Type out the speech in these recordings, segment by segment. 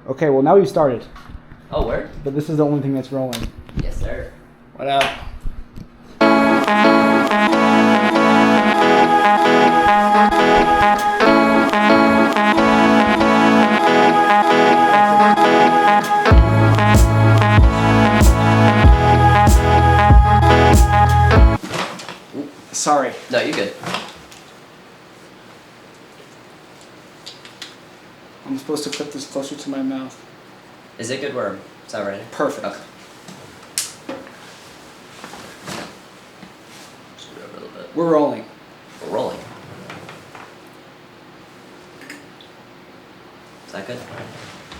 Okay, well now we've started, Oh, word? but this is the only thing that's rolling. Yes, sir. What up? Sorry. No, you're good. I'm supposed to clip this closer to my mouth. Is it good where it's not ready? Perfect. Okay. Just move over a little bit. We're rolling. We're rolling. Is that good?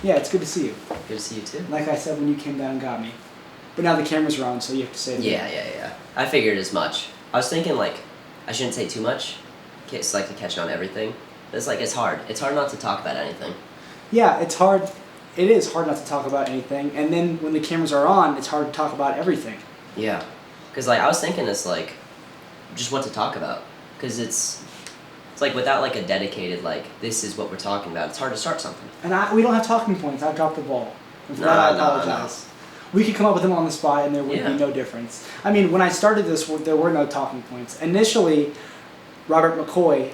Yeah, it's good to see you. Good to see you too. Like I said when you came down and got me. But now the cameras are on, so you have to say it again. Yeah. I figured as much. I was thinking like I shouldn't say too much. It's like to catch on everything. But it's like it's hard. It's hard not to talk about anything. Yeah, it's hard. It is hard not to talk about anything. And then when the cameras are on, it's hard to talk about everything. Yeah. Because like I was thinking it's like just what to talk about. Because it's like without like a dedicated like this is what we're talking about. It's hard to start something. And we don't have talking points. I dropped the ball. And for that, I apologize. We could come up with them on the spot and there would be no difference. I mean, when I started this, there were no talking points. Initially, Robert McCoy,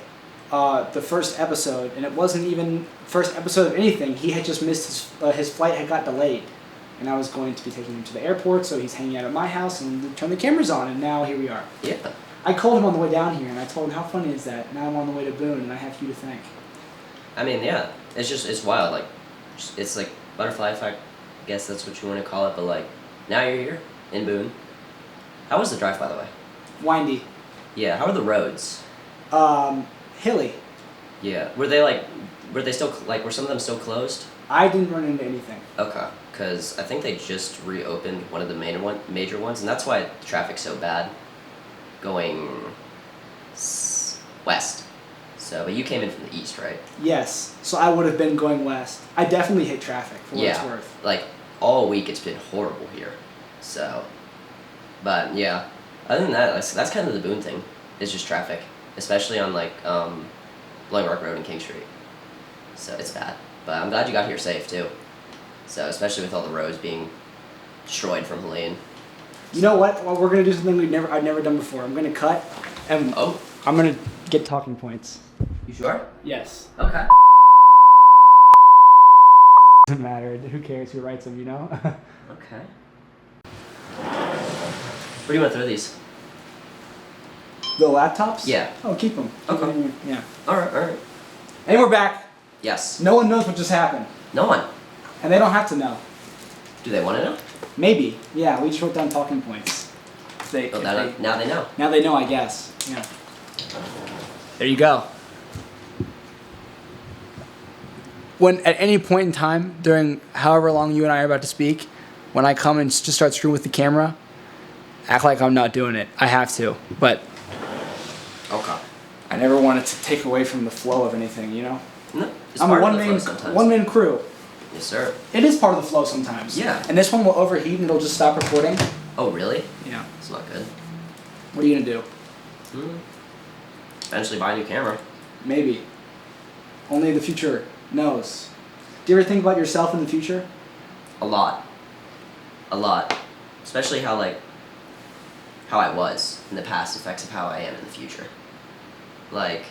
the first episode, and it wasn't even first episode of anything, he had just missed his flight had got delayed. And I was going to be taking him to the airport, so he's hanging out at my house and we turned the cameras on, and now here we are. Yeah. I called him on the way down here and I told him, how funny is that? Now I'm on the way to Boone and I have you to thank. I mean, yeah. It's wild. Like, it's like butterfly effect. I guess that's what you want to call it, but like, now you're here in Boone. How was the drive, by the way? Windy. Yeah, how are the roads? Hilly. Yeah, were they still, like, were some of them still closed? I didn't run into anything. Okay, because I think they just reopened one of the major ones, and that's why the traffic's so bad going west. So, but you came in from the east, right? Yes, so I would have been going west. I definitely hit traffic, for what it's worth. Like, all week it's been horrible here. So, but yeah, other than that, that's kind of the Boone thing. It's just traffic, especially on like Blowing Rock Road and King Street. So it's bad, but I'm glad you got here safe too. So especially with all the roads being destroyed from Helene. You know what? Well, we're gonna do something I've never done before. I'm gonna cut, and I'm gonna get talking points. You sure? Yes. Okay. Doesn't matter. Who cares who writes them? You know. Okay. Where do you want to throw these? The laptops? Yeah. Oh, keep them. Okay. Yeah. All right. And we're back. Yes. No one knows what just happened. No one. And they don't have to know. Do they want to know? Maybe. Yeah, we just wrote down talking points. Now they know. Now they know, I guess. Yeah. There you go. When at any point in time during however long you and I are about to speak, when I come and just start screwing with the camera, act like I'm not doing it. I have to, but okay. I never want it to take away from the flow of anything, you know? No, it's I'm a part of the flow sometimes. one-man crew. Yes, sir. It is part of the flow sometimes. Yeah. And this one will overheat and it'll just stop recording. Oh, really? Yeah. It's not good. What are you gonna do? Eventually buy a new camera. Maybe. Only the future knows. Do you ever think about yourself in the future? A lot. Especially how I was in the past affects how I am in the future. Like,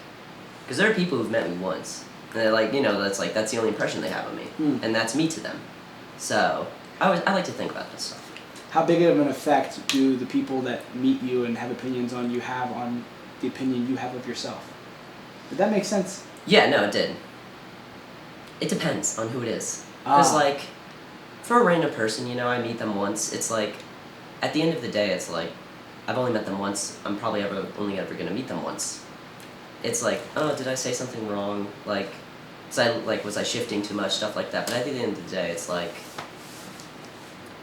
because there are people who've met me once, and they're like, you know, that's the only impression they have of me, and that's me to them. So I like to think about this stuff. How big of an effect do the people that meet you and have opinions on you have on the opinion you have of yourself? Did that make sense? Yeah, no, it did. It depends on who it is. Because, like, for a random person, you know, I meet them once, it's like, at the end of the day, it's like, I've only met them once, I'm probably only ever going to meet them once. It's like, oh, did I say something wrong? Like, was I shifting too much, stuff like that. But at the end of the day, it's like,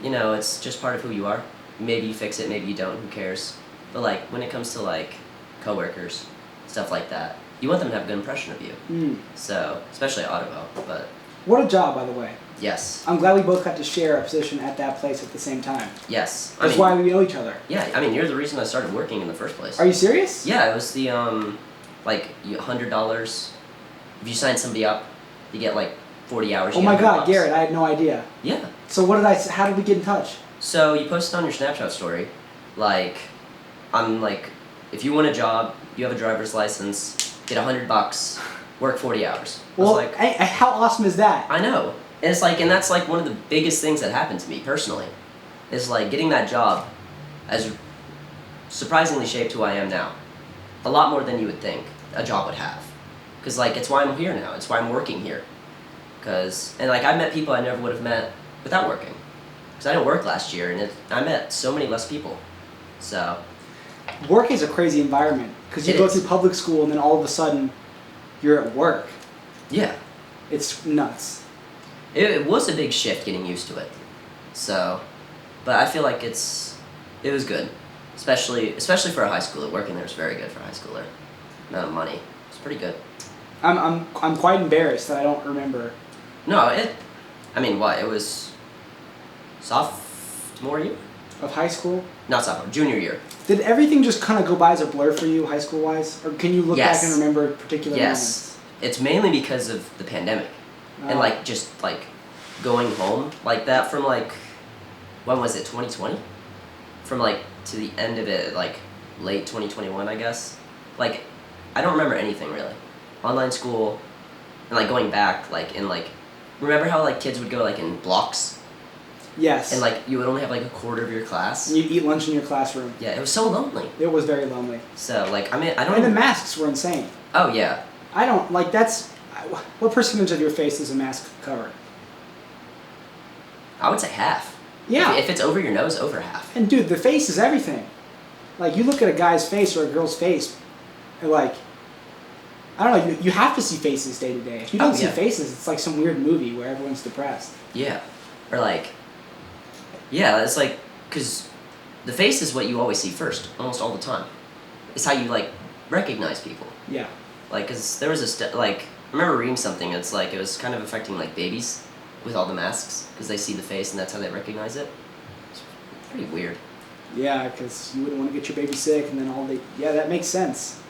you know, it's just part of who you are. Maybe you fix it, maybe you don't, who cares? But, like, when it comes to, like, coworkers, stuff like that, you want them to have a good impression of you. So, especially at Audible, but... What a job, by the way. Yes. I'm glad we both got to share a position at that place at the same time. Yes. That's why we know each other. Yeah, I mean, you're the reason I started working in the first place. Are you serious? Yeah, it was the, $100. If you sign somebody up, you get, like, 40 hours. Oh my God, Garrett! I had no idea. Yeah. So how did we get in touch? So you posted on your Snapchat story, like, I'm like, if you want a job, you have a driver's license, get $100, work 40 hours. Well, like, how awesome is that? I know. And it's like, and that's like one of the biggest things that happened to me personally, is like getting that job has surprisingly shaped who I am now. A lot more than you would think a job would have. Because like, it's why I'm here now. It's why I'm working here. And like, I met people I never would have met without working. Because I didn't work last year, and I met so many less people. So. Work is a crazy environment. Because you go through public school, and then all of a sudden, you're at work. Yeah. It's nuts. It was a big shift getting used to it. So, but I feel like it was good. Especially for a high schooler. Working there is very good for a high schooler. Amount of money. It's pretty good. I'm quite embarrassed that I don't remember. No, I mean, what? It was sophomore year? Of high school? Not sophomore, junior year. Did everything just kind of go by as a blur for you, high school-wise? Or can you look back and remember particular moments? It's mainly because of the pandemic. And, like, just, like, going home like that from, like, when was it, 2020? From, like, to the end of it, like, late 2021, I guess. Like, I don't remember anything, really. Online school, and, like, going back, like, in, like, remember how, like, kids would go, like, in blocks? Yes. And, like, you would only have, like, a quarter of your class? And you'd eat lunch in your classroom. Yeah, it was so lonely. It was very lonely. So, like, I mean, I don't... And the masks were insane. Oh, yeah. I don't, like, what percentage of your face is a mask cover? I would say half. Yeah. If it's over your nose, over half. And, dude, the face is everything. Like, you look at a guy's face or a girl's face, and, like, I don't know, you have to see faces day to day. If you don't see faces, it's like some weird movie where everyone's depressed. Yeah. Or, like, yeah, it's like, because the face is what you always see first, almost all the time. It's how you, like, recognize people. Yeah. Like, because there was I remember reading something, it's like, it was kind of affecting, like, babies with all the masks, because they see the face and that's how they recognize it. It's pretty weird. Yeah, because you wouldn't want to get your baby sick, and then yeah, that makes sense.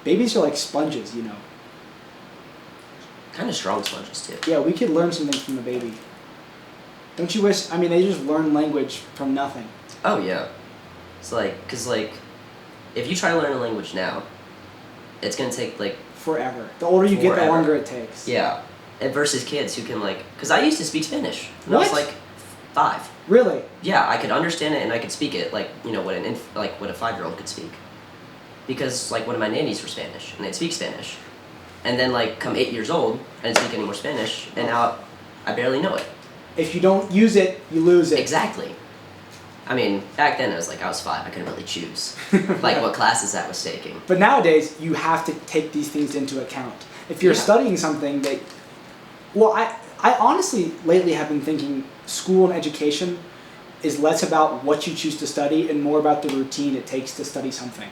Babies are like sponges, you know. Kind of strong sponges, too. Yeah, we could learn something from a baby. Don't you wish, I mean, they just learn language from nothing. Oh, yeah. It's like, because, like, if you try to learn a language now, it's going to take, like... Forever. The older you get, the longer it takes. Yeah. And versus kids who can, like... Because I used to speak Spanish when I was, like, 5. Really? Yeah, I could understand it and I could speak it, like, you know, what a 5-year-old could speak. Because, like, one of my nannies were Spanish, and they'd speak Spanish. And then, like, come 8 years old, I didn't speak any more Spanish, and now I barely know it. If you don't use it, you lose it. Exactly. I mean, back then, I was 5, I couldn't really choose, like, what classes I was taking. But nowadays, you have to take these things into account. If you're studying something that... Well, I honestly, lately have been thinking school and education is less about what you choose to study and more about the routine it takes to study something.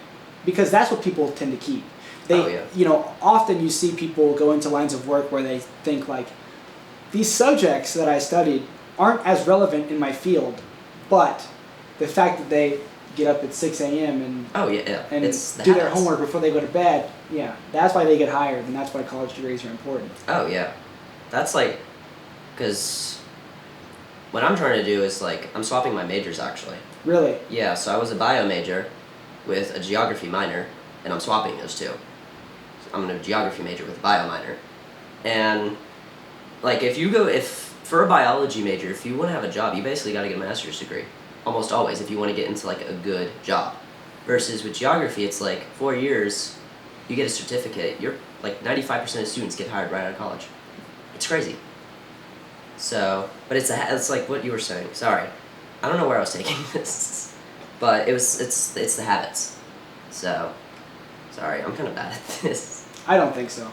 Because that's what people tend to keep. You know, often you see people go into lines of work where they think, like, these subjects that I studied aren't as relevant in my field, but the fact that they get up at 6 a.m. and do their homework before they go to bed, yeah, that's why they get hired, and that's why college degrees are important. Oh, yeah. That's like, because what I'm trying to do is, like, I'm swapping my majors, actually. Really? Yeah, so I was a bio major with a geography minor, and I'm swapping those two. I'm in a geography major with a bio minor. And, like, for a biology major, if you want to have a job, you basically got to get a master's degree. Almost always, if you want to get into, like, a good job. Versus with geography, it's like 4 years, you get a certificate. You're, like, 95% of students get hired right out of college. It's crazy. So, but it's like what you were saying. Sorry. I don't know where I was taking this. But it's the habits. So, sorry, I'm kind of bad at this. I don't think so.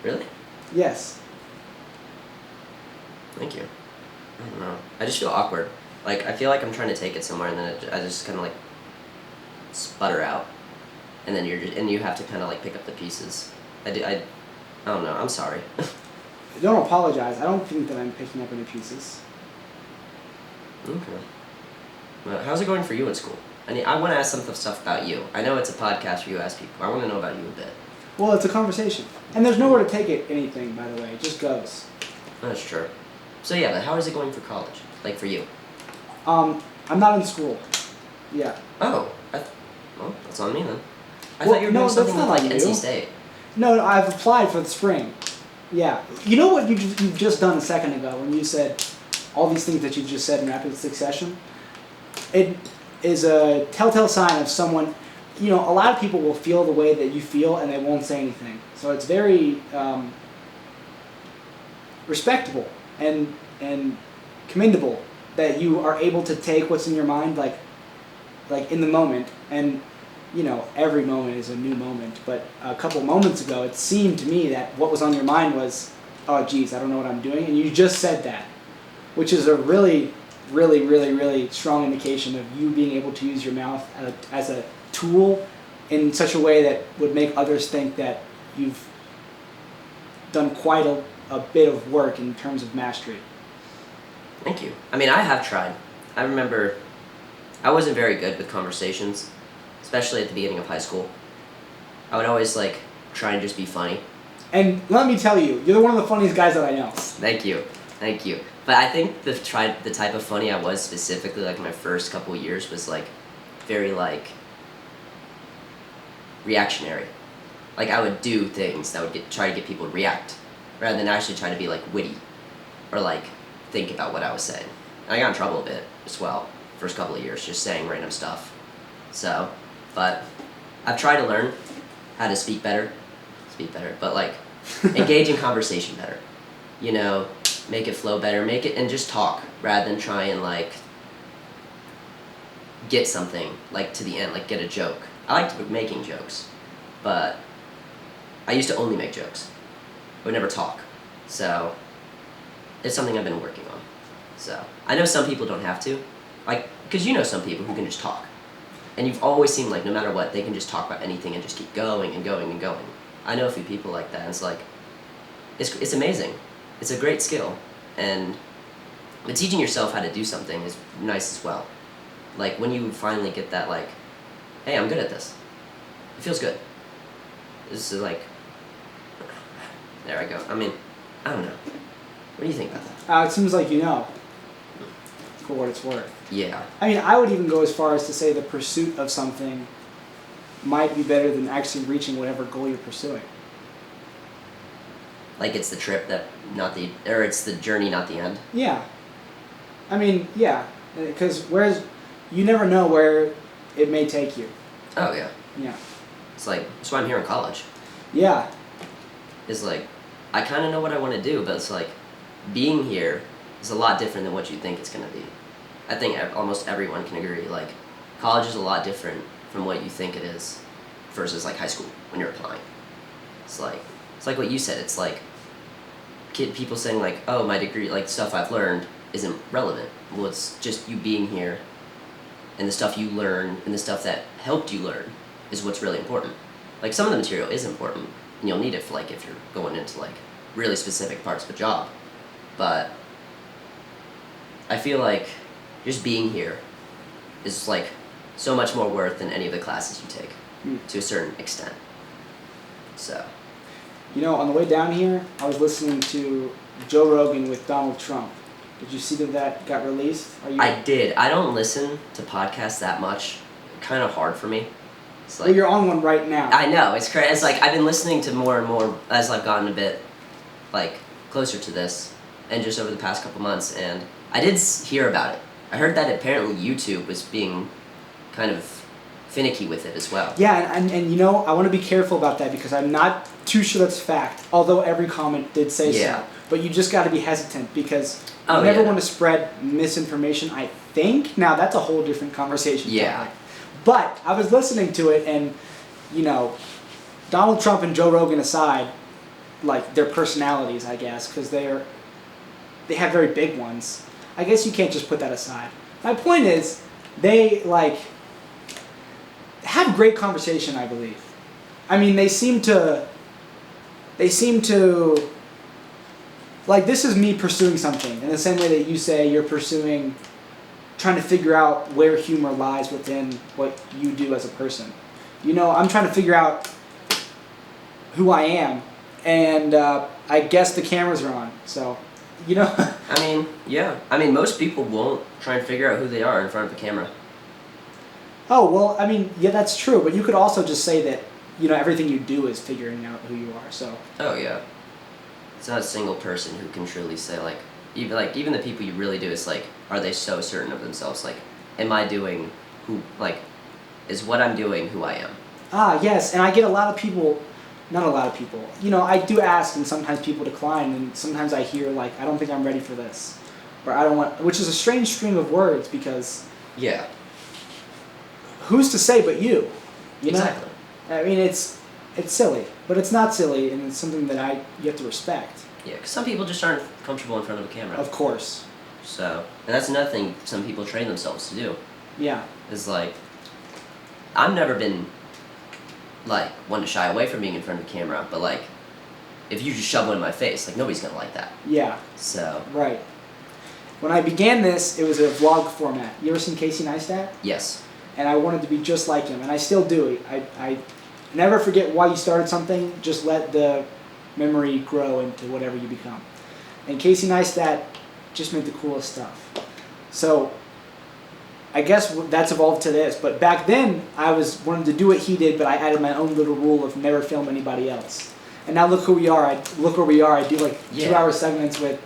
Really? Yes. Thank you. I don't know. I just feel awkward. Like, I feel like I'm trying to take it somewhere, and then I just kind of, like, sputter out. And then you have to kind of, like, pick up the pieces. I don't know. I'm sorry. Don't apologize. I don't think that I'm picking up any pieces. Okay. Well, how's it going for you in school? I want to ask some stuff about you. I know it's a podcast where you ask people. I want to know about you a bit. Well, it's a conversation. And there's nowhere to take it, anything, by the way. It just goes. That's true. So yeah, but how is it going for college? Like for you? I'm not in school. Yeah. Oh. Well, that's on me then. I thought you were doing something with like NC State. No, I've applied for the spring. Yeah. You know what you've just done a second ago when you said all these things that you just said in rapid succession? It is a telltale sign of someone, you know, a lot of people will feel the way that you feel and they won't say anything. So it's very respectable and commendable that you are able to take what's in your mind like in the moment, and you know, every moment is a new moment, but a couple moments ago it seemed to me that what was on your mind was, oh geez, I don't know what I'm doing, and you just said that, which is a really, really, really, really strong indication of you being able to use your mouth as a tool in such a way that would make others think that you've done quite a bit of work in terms of mastery. Thank you. I mean, I have tried. I remember I wasn't very good with conversations, especially at the beginning of high school. I would always like try and just be funny. And let me tell you, you're one of the funniest guys that I know. Thank you. But I think the type of funny I was specifically like my first couple of years was like very like reactionary. Like I would do things that would try to get people to react, rather than actually try to be like witty, or like think about what I was saying. And I got in trouble a bit as well, first couple of years, just saying random stuff. So, but I've tried to learn how to speak better, but like engage in conversation better. You know, make it flow better, make it, and just talk rather than try and like get something like to the end, like get a joke. I liked making jokes, but I used to only make jokes. I would never talk. So it's something I've been working on. So I know some people don't have to, like, because you know some people who can just talk. And you've always seemed like no matter what, they can just talk about anything and just keep going and going and going. I know a few people like that, and it's like, it's amazing. It's a great skill. And but teaching yourself how to do something is nice as well. Like when you finally get that like, hey, I'm good at this. It feels good. This is like, there I go. I mean, I don't know. What do you think about that? It seems like you know, for what it's worth. Yeah. I mean, I would even go as far as to say the pursuit of something might be better than actually reaching whatever goal you're pursuing. Like it's the trip or it's the journey, not the end? Yeah. I mean, yeah. Because whereas you never know where it may take you. Oh, yeah. Yeah. It's like, that's why I'm here in college. Yeah. It's like, I kind of know what I want to do, but it's like, being here is a lot different than what you think it's going to be. I think almost everyone can agree, like, college is a lot different from what you think it is versus, like, high school when you're applying. It's like what you said, it's like, people saying, like, oh, my degree, like, stuff I've learned isn't relevant. Well, it's just you being here, and the stuff you learn, and the stuff that helped you learn is what's really important. Like, some of the material is important, and you'll need it for, like, if you're going into, like, really specific parts of a job. But I feel like just being here is, like, so much more worth than any of the classes you take, to a certain extent. So. You know, on the way down here, I was listening to Joe Rogan with Donald Trump. Did you see that got released? I did. I don't listen to podcasts that much. Kind of hard for me. It's like, well, you're on one right now. I know. It's crazy. It's like I've been listening to more and more as I've gotten a bit, like, closer to this, and just over the past couple months, and I did hear about it. I heard that apparently YouTube was being kind of finicky with it as well. Yeah, and you know, I want to be careful about that because I'm not too sure that's fact, although every comment did say so. But you just got to be hesitant because you never want to spread misinformation, I think. Now, that's a whole different conversation. Yeah. Topic. But I was listening to it, and, you know, Donald Trump and Joe Rogan aside, like, their personalities, I guess, because they have very big ones. I guess you can't just put that aside. My point is, they, like, have great conversation, I believe. I mean, they seem to, like, this is me pursuing something in the same way that you say you're pursuing, trying to figure out where humor lies within what you do as a person. You know, I'm trying to figure out who I am, and I guess the cameras are on. So, you know. I mean, yeah. I mean, most people won't try and figure out who they are in front of a camera. Oh, well, I mean, yeah, that's true. But you could also just say that, you know, everything you do is figuring out who you are. So. Oh yeah. It's not a single person who can truly say even the people you really do. It's like, are they so certain of themselves? Like, am I doing is what I'm doing who I am? Ah, yes, and I get a lot of people. Not a lot of people. You know, I do ask, and sometimes people decline, and sometimes I hear like, I don't think I'm ready for this, or I don't want, which is a strange string of words because. Yeah. Who's to say but you? Exactly. Know? I mean, it's silly, but it's not silly, and it's something that you have to respect. Yeah, because some people just aren't comfortable in front of a camera. Of course. So, and that's another thing some people train themselves to do. Yeah. Is like, I've never been like one to shy away from being in front of the camera, but like, if you just shove one in my face, like nobody's gonna like that. Yeah. So. Right. When I began this, it was a vlog format. You ever seen Casey Neistat? Yes. And I wanted to be just like him, and I still do. I never forget why you started something. Just let the memory grow into whatever you become. And Casey Neistat just made the coolest stuff. So I guess that's evolved to this. But back then, I wanted to do what he did, but I added my own little rule of never film anybody else. And now look who we are. Look where we are. I do like 2-hour segments with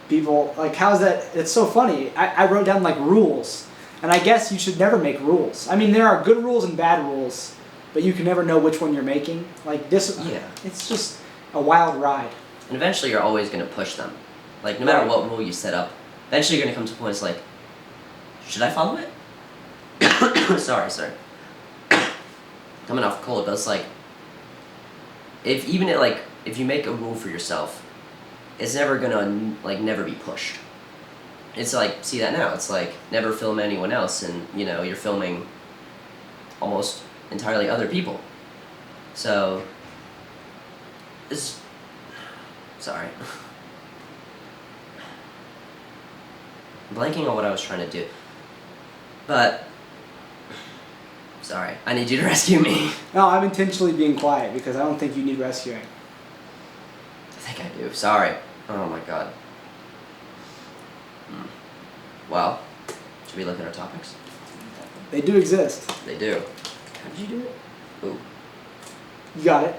people. Like, how's that? It's so funny. I wrote down like rules. And I guess you should never make rules. I mean, there are good rules and bad rules, but you can never know which one you're making. Like this, it's just a wild ride. And eventually you're always going to push them. Like, no matter what rule you set up, eventually you're going to come to a point it's like, should I follow it? sorry. Coming off cold, but it's like, if you make a rule for yourself, it's never going to, like, never be pushed. It's like, see that now, it's like, never film anyone else, and, you know, you're filming almost entirely other people. So, sorry. I'm blanking on what I was trying to do. But, sorry, I need you to rescue me. No, I'm intentionally being quiet because I don't think you need rescuing. I think I do, sorry. Oh my god. Well, should we look at our topics? They do exist. They do. How did you do it? Ooh. You got it.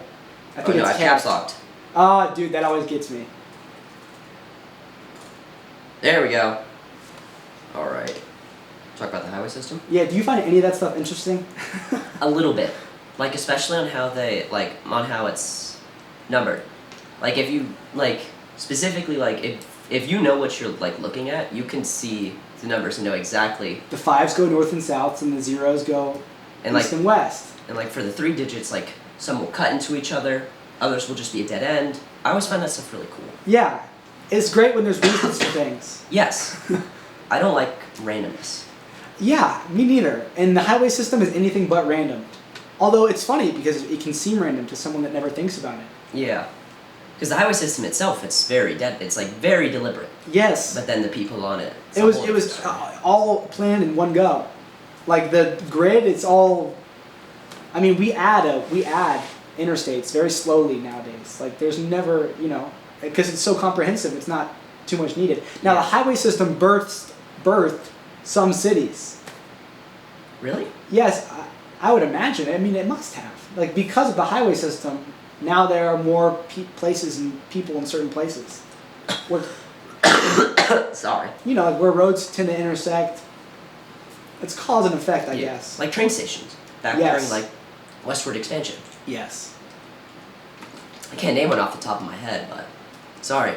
I think it's I caps locked. Oh, dude, that always gets me. There we go. Alright. Talk about the highway system? Yeah, do you find any of that stuff interesting? A little bit. Like, especially on how on how it's numbered. Like, if you, specifically, if you know what you're, looking at, you can see the numbers and know exactly. The 5s go north and south, and the 0s go east and west. And, for the 3 digits, some will cut into each other, others will just be a dead end. I always find that stuff really cool. Yeah. It's great when there's reasons for things. Yes. I don't like randomness. Yeah, me neither. And the highway system is anything but random. Although it's funny because it can seem random to someone that never thinks about it. Yeah. Because the highway system itself, it's very it's very deliberate. Yes. But then the people on it. It was all planned in one go. Like the grid, it's all. I mean, we add interstates very slowly nowadays. Like there's never, because it's so comprehensive, it's not too much needed. Now the highway system birthed some cities. Really? Yes, I would imagine. I mean, it must have. Because of the highway system. Now there are more places and people in certain places. Sorry. Where roads tend to intersect. It's cause and effect, I guess. Like train stations. Back during, westward expansion. Yes. I can't name one off the top of my head, but... Sorry.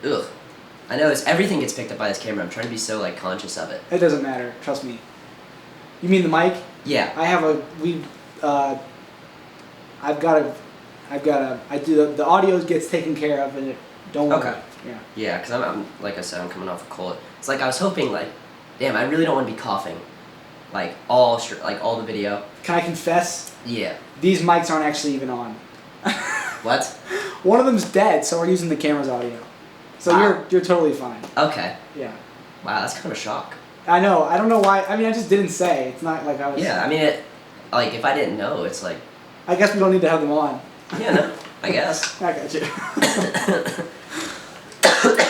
Ugh. I know everything gets picked up by this camera. I'm trying to be so, conscious of it. It doesn't matter. Trust me. You mean the mic? Yeah. the audio gets taken care of, and don't worry. Okay. Yeah. Yeah, because I'm, like I said, I'm coming off a cold. It's I was hoping, damn, I really don't want to be coughing, all the video. Can I confess? Yeah. These mics aren't actually even on. What? One of them's dead, so we're using the camera's audio. So you're totally fine. Okay. Yeah. Wow, that's kind of a shock. I know. I don't know why. I mean, I just didn't say. It's not like I was. Yeah, I mean, if I didn't know, it's I guess we don't need to have them on. Yeah, no, I guess. I got you.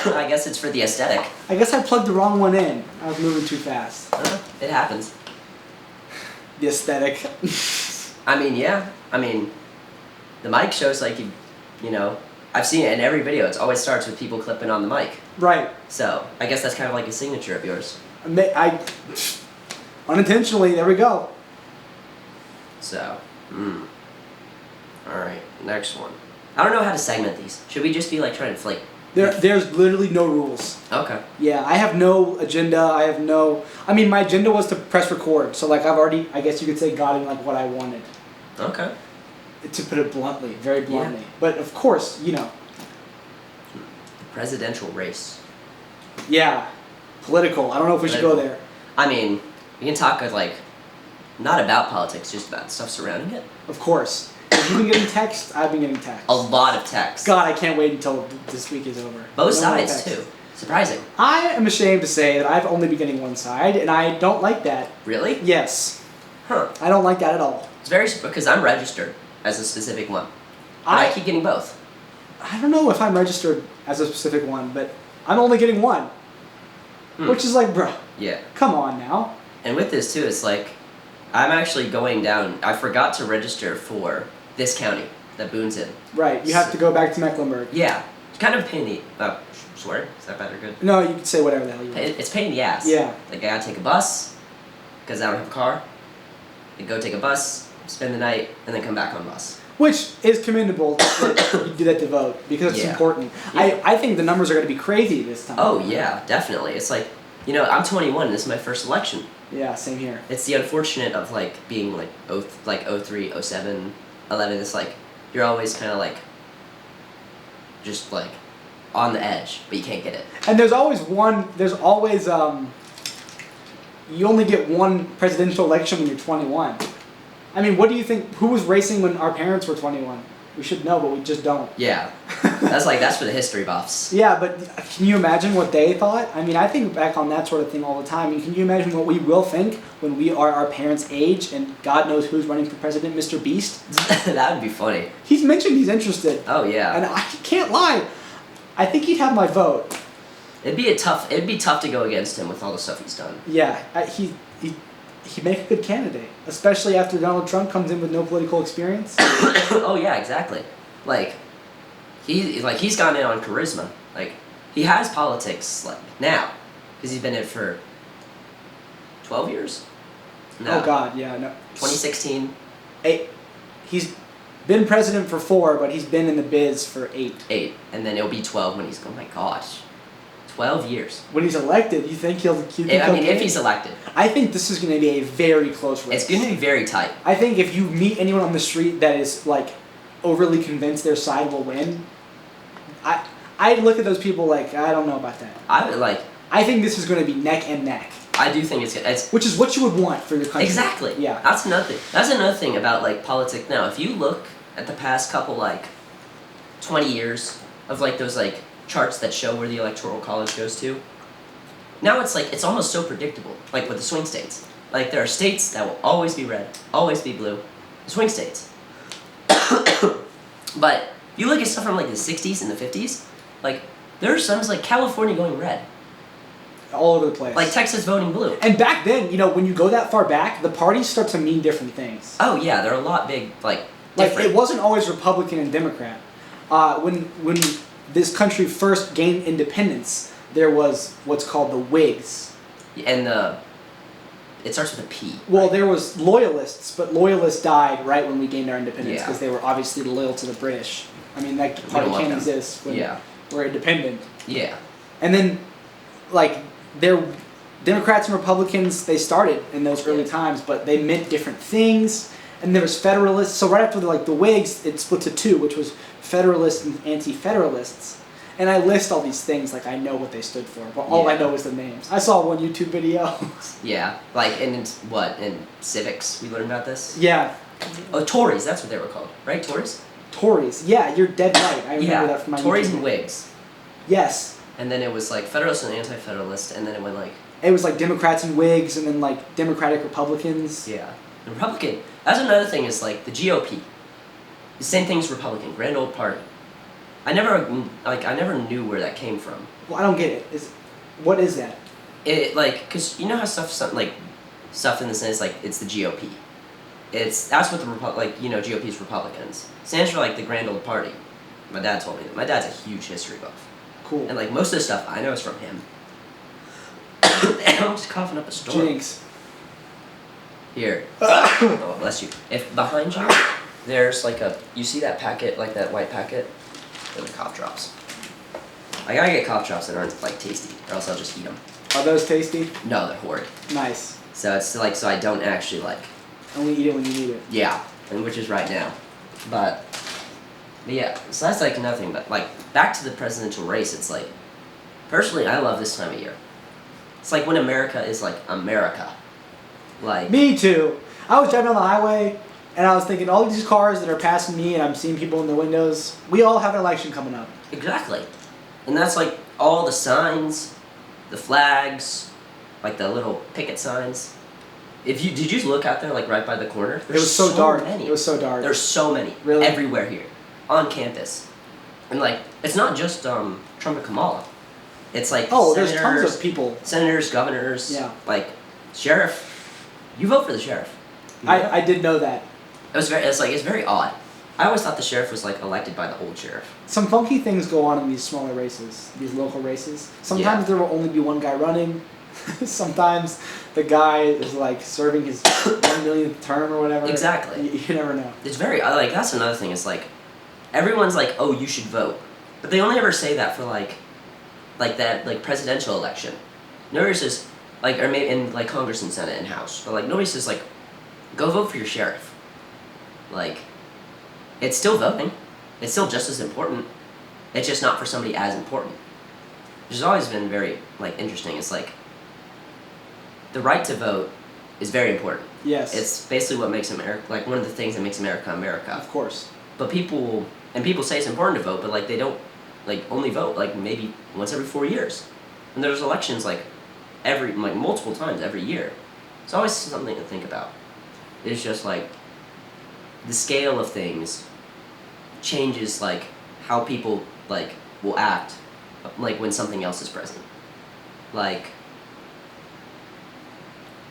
I guess it's for the aesthetic. I guess I plugged the wrong one in. I was moving too fast. It happens. The aesthetic. I mean, yeah. I mean, the mic shows like you know, I've seen it in every video. It always starts with people clipping on the mic. Right. So I guess that's kind of like a signature of yours. Unintentionally, there we go. So, all right, next one. I don't know how to segment these. Should we just be like trying to like? There's literally no rules. Okay. Yeah, I have no agenda. I mean, my agenda was to press record. So like, I've already, I guess you could say, gotten like what I wanted. Okay. To put it bluntly, very bluntly. Yeah. But of course, you know. Presidential race. Yeah. Political. I don't know if we should go there. I mean, we can talk like, not about politics, just about stuff surrounding it. Of course. If you've been getting texts, I've been getting texts. A lot of texts. God, I can't wait until this week is over. Both sides, too. Surprising. I am ashamed to say that I've only been getting one side, and I don't like that. Really? Yes. Huh. I don't like that at all. It's very, because I'm registered as a specific one. I keep getting both. I don't know if I'm registered as a specific one, but I'm only getting one. Which is like, bro. Yeah. Come on now. And with this, too, it's like, I'm actually going down. I forgot to register for this county that Boone's in. Right, you have to go back to Mecklenburg. Yeah. It's kind of a pain in the... swear? Is that bad or good? No, you can say whatever the hell you want. It's pain in the ass. Yeah. Like, I gotta take a bus, because I don't have a car. I go take a bus, spend the night, and then come back on bus. Which is commendable that you do that to vote, because it's important. Yeah. I think the numbers are going to be crazy this time. Oh, yeah, definitely. It's like, you know, I'm 21, this is my first election. Yeah, same here. It's the unfortunate of, like, being, like, 03, 07, 11. It's like, you're always kind of, like, just, like, on the edge, but you can't get it. And there's always, you only get one presidential election when you're 21. I mean, what do you think, who was racing when our parents were 21? We should know, but we just don't. Yeah. That's for the history buffs. Yeah, but can you imagine what they thought? I mean, I think back on that sort of thing all the time. I mean, can you imagine what we will think when we are our parents' age and God knows who's running for president, Mr. Beast? That would be funny. He's mentioned he's interested. Oh, yeah. And I can't lie. I think he'd have my vote. It'd be tough to go against him with all the stuff he's done. Yeah, he'd make a good candidate, especially after Donald Trump comes in with no political experience. Oh yeah, exactly. Like he's gone in on charisma. Like he has politics like now, because he's been in it for 12 years. No. Oh God, yeah, no. 2016. He's been president for 4, but he's been in the biz for 8. 8, and then it'll be 12 when he's. Oh my gosh, 12 years. When he's elected, you think he'll? If he's elected. I think this is going to be a very close race. It's going to be very tight. I think if you meet anyone on the street that is like overly convinced their side will win, I look at those people like, I don't know about that. I think this is going to be neck and neck. I do think it's which is what you would want for your country. Exactly. Yeah. That's another thing about like politics now. If you look at the past couple like 20 years of like those like charts that show where the electoral college goes to, now it's like it's almost so predictable. Like with the swing states, like there are states that will always be red, always be blue, the swing states. But if you look at stuff from like the 60s and the 50s, like there are some like California going red. All over the place. Like Texas voting blue. And back then, you know, when you go that far back, the parties start to mean different things. Oh yeah, they're a lot different. Like it wasn't always Republican and Democrat. When this country first gained independence, there was what's called the Whigs. And it starts with a P. Well, there was Loyalists, but Loyalists died right when we gained our independence because they were obviously loyal to the British. I mean, that party can't exist when we're independent. Yeah. And then, like, Democrats and Republicans, they started in those early times, but they meant different things. And there was Federalists. So right after the Whigs, it split to 2, which was Federalists and Anti-Federalists. And I list all these things like I know what they stood for, but all I know is the names. I saw one YouTube video. Yeah, like in civics we learned about this. Yeah. Oh, Tories, that's what they were called, right? Tories. Tories, yeah, you're dead right. I remember that from my Tories YouTube and Whigs. Yes. And then it was like Federalist and Anti-Federalist, and then it went like. It was like Democrats and Whigs, and then like Democratic Republicans. Yeah, the Republican. That's another thing is like the GOP. The same thing as Republican, grand old party. I never knew where that came from. Well, I don't get it. What is that? It cause you know how stuff in the sense it's the GOP. That's what the GOP is Republicans. Stands for the grand old party. My dad told me that. My dad's a huge history buff. Cool. And most of the stuff I know is from him. I'm just coughing up a storm. Jinx. Here. Oh, bless you. If behind you, there's you see that packet, that white packet? Those are cough drops. I gotta get cough drops that aren't tasty, or else I'll just eat them. Are those tasty? No, they're horrid. Nice. So it's so I don't actually Only eat it when you need it. Yeah, and which is right now. But yeah, so that's nothing. But back to the presidential race, it's personally I love this time of year. It's when America is America. Me too. I was driving on the highway and I was thinking all these cars that are passing me and I'm seeing people in the windows, we all have an election coming up. Exactly. And that's all the signs, the flags, the little picket signs. Did you just look out there right by the corner? It was so dark. Many. It was so dark. There's so many. Really? Everywhere here. On campus. And it's not just Trump and Kamala. It's there's tons of people. Senators, governors, yeah. Sheriff. You vote for the sheriff. I did know that. It's very odd. I always thought the sheriff was elected by the old sheriff. Some funky things go on in these smaller races, these local races. Sometimes there will only be one guy running. Sometimes the guy is serving his 1 millionth term or whatever. Exactly. You never know. It's very that's another thing. It's everyone's oh, you should vote, but they only ever say that for that presidential election. Nobody says or maybe in Congress and Senate and House, but nobody says go vote for your sheriff. It's still voting. It's still just as important. It's just not for somebody as important. Which has always been very interesting. It's the right to vote is very important. Yes. It's basically what makes America one of the things that makes America America. Of course. But people say it's important to vote, but they don't only vote maybe once every 4 years. And there's elections every multiple times every year. It's always something to think about. It's just the scale of things changes how people will act when something else is present.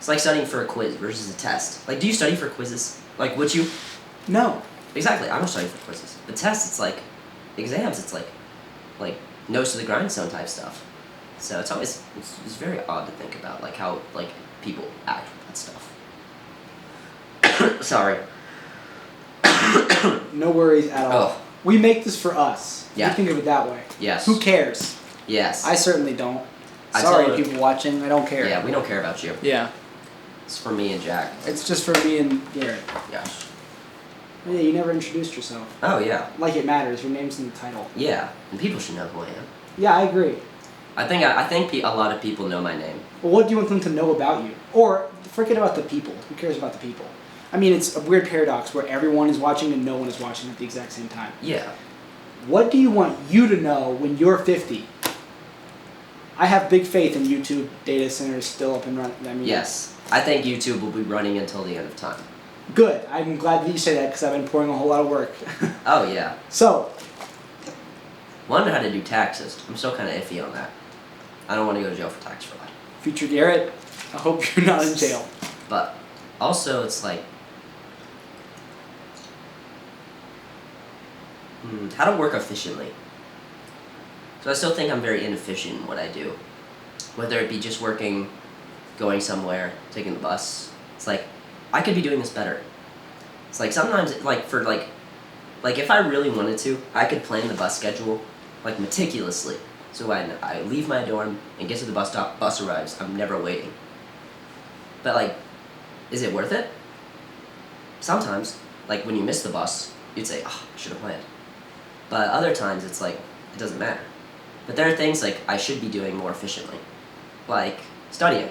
It's studying for a quiz versus a test. Do you study for quizzes? Would you? No. Exactly. I don't study for quizzes. But tests, it's exams. It's nose to the grindstone type stuff. So it's always it's very odd to think about how people act with that stuff. Sorry. No worries at all. Oh. We make this for us. Yeah. We think of it that way. Yes. Who cares? Yes. I certainly don't. I Sorry, tell you- people watching. I don't care. Yeah, we don't care about you. Yeah. It's for me and Jack. It's just for me and Garrett. Gosh. Yeah, you never introduced yourself. Oh yeah. Like it matters. Your name's in the title. Yeah, and people should know who I am. Yeah, I agree. I think a lot of people know my name. Well, what do you want them to know about you? Or forget about the people. Who cares about the people? I mean, it's a weird paradox where everyone is watching and no one is watching at the exact same time. Yeah. What do you want you to know when you're 50? I have big faith in YouTube data centers still up and running. I mean, Yes. I think YouTube will be running until the end of time. Good. I'm glad that you say that because I've been pouring a whole lot of work. Oh yeah. So, Wonder how to do taxes. I'm still kind of iffy on that. I don't want to go to jail for tax fraud. future Garrett, I hope you're not in jail. But also, it's how to work efficiently. So I still think I'm very inefficient in what I do. Whether it be just working, going somewhere, taking the bus. It's I could be doing this better. It's sometimes, if I really wanted to, I could plan the bus schedule, meticulously. So when I leave my dorm and get to the bus stop, bus arrives, I'm never waiting. But is it worth it? Sometimes. When you miss the bus, you'd say, oh, I should have planned. But other times, it's it doesn't matter. But there are things I should be doing more efficiently. Studying.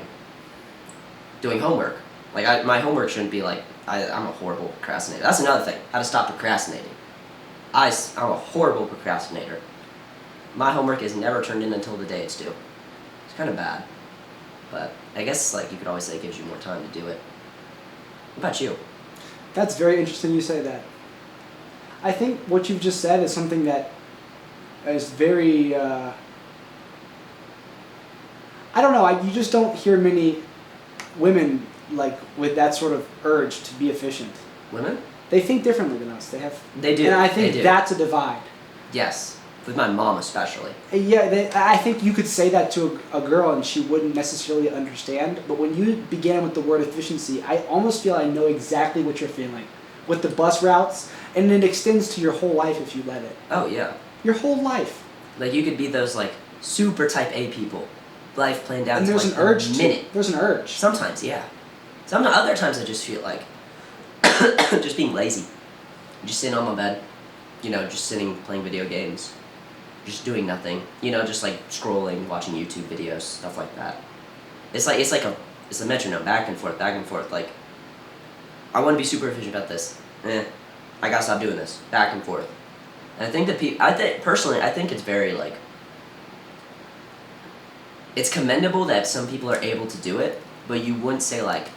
Doing homework. My homework shouldn't be I'm a horrible procrastinator. That's another thing. How to stop procrastinating. I'm a horrible procrastinator. My homework is never turned in until the day it's due. It's kind of bad. But I guess you could always say it gives you more time to do it. What about you? That's very interesting you say that. I think what you've just said is something that is very. I don't know. You just don't hear many women like with that sort of urge to be efficient. Women? They think differently than us. They do. And I think they do. that's a divide. Yes, with my mom especially. Yeah, I think you could say that to a girl and she wouldn't necessarily understand. But when you began with the word efficiency, I almost feel I know exactly what you're feeling. With the bus routes, and it extends to your whole life if you let it. Oh yeah. Your whole life. Like you could be those like super type A people, life planned down and to there's like an urge a minute. There's an urge. Sometimes, yeah. Other times I just feel like just being lazy, just sitting on my bed, just sitting playing video games, just doing nothing, just like scrolling, watching YouTube videos, stuff like that. It's a metronome, back and forth, back and forth. Like I want to be super efficient about this. I gotta stop doing this, back and forth. And I think that personally, I think it's very like, it's commendable that some people are able to do it, but you wouldn't say like,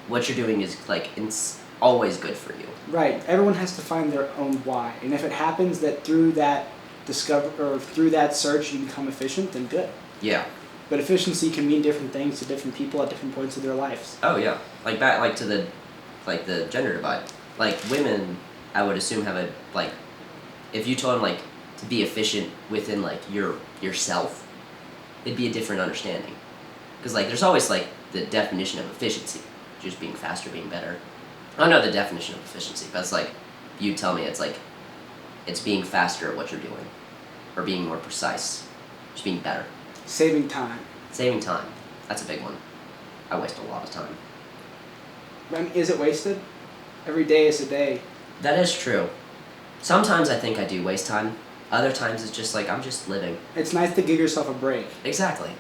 what you're doing is like, it's always good for you. Right. Everyone has to find their own why. And if it happens that through that through that search you become efficient, then good. Yeah. But efficiency can mean different things to different people at different points of their lives. Oh yeah. Like to the gender divide. Like women, I would assume have if you told them like to be efficient within like yourself, it'd be a different understanding. Because like there's always like the definition of efficiency, just being faster, being better. I don't know the definition of efficiency, but it's like you tell me it's being faster at what you're doing, or being more precise, just being better. Saving time. Saving time. That's a big one. I waste a lot of time. I mean, is it wasted? Every day is a day. That is true. Sometimes I think I do waste time. Other times it's just like I'm just living. It's nice to give yourself a break. Exactly.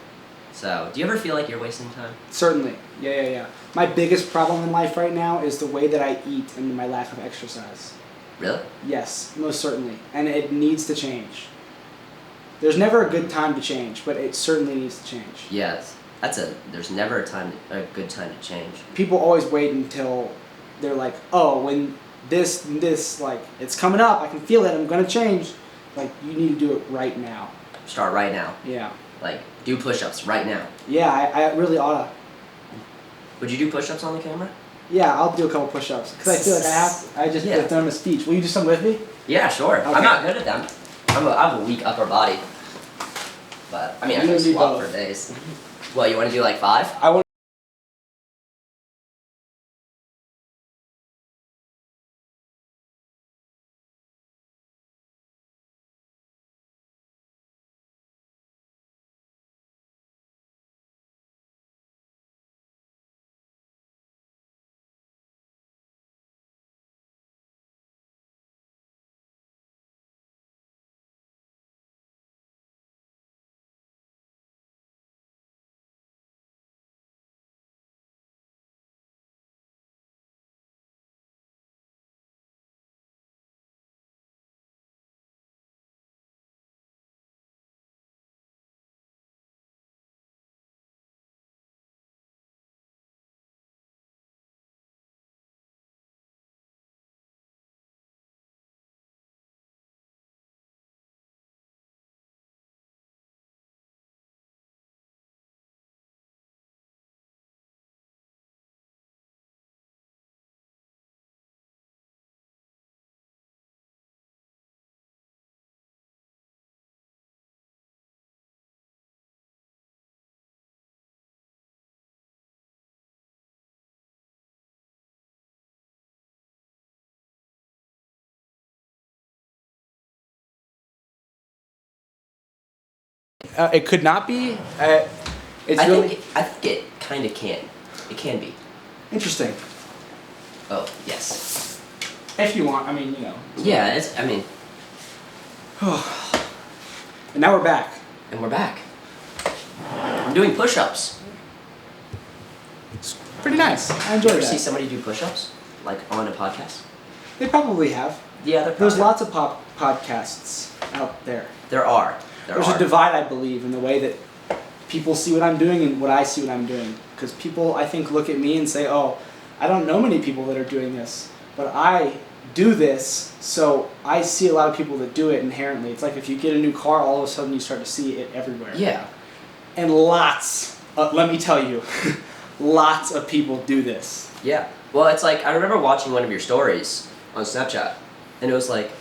So, do you ever feel like you're wasting time? Certainly. Yeah. My biggest problem in life right now is the way that I eat and my lack of exercise. Really? Yes, most certainly. And it needs to change. There's never a good time to change, but it certainly needs to change. Yes. There's never a good time to change. People always wait until they're like, oh, when this, like, it's coming up, I can feel it, I'm going to change. Like, you need to do it right now. Start right now. Yeah. Like, do push-ups right now. Yeah, I really ought to. Would you do push-ups on the camera? Yeah, I'll do a couple push-ups. Because I feel like I have to. I just did them a speech. Will you do some with me? Yeah, sure. Okay. I'm not good at them. I have a weak upper body. But, I mean, I can squat for days. Well, you want to do like 5? I want. It could not be. I think it kind of can. It can be. Interesting. Oh, yes. If you want, I mean, Yeah, And now we're back. And we're back. I'm doing push-ups. It's pretty nice. I enjoy You ever that. see somebody do push-ups? Like on a podcast? They probably have. Yeah, There's lots of podcasts out there. There are. There's a divide, I believe, in the way that people see what I'm doing and what I see what I'm doing. Because people, I think, look at me and say, oh, I don't know many people that are doing this. But I do this, so I see a lot of people that do it inherently. It's like if you get a new car, all of a sudden you start to see it everywhere. Yeah. And let me tell you, lots of people do this. Yeah. Well, it's like, I remember watching one of your stories on Snapchat, and it was like,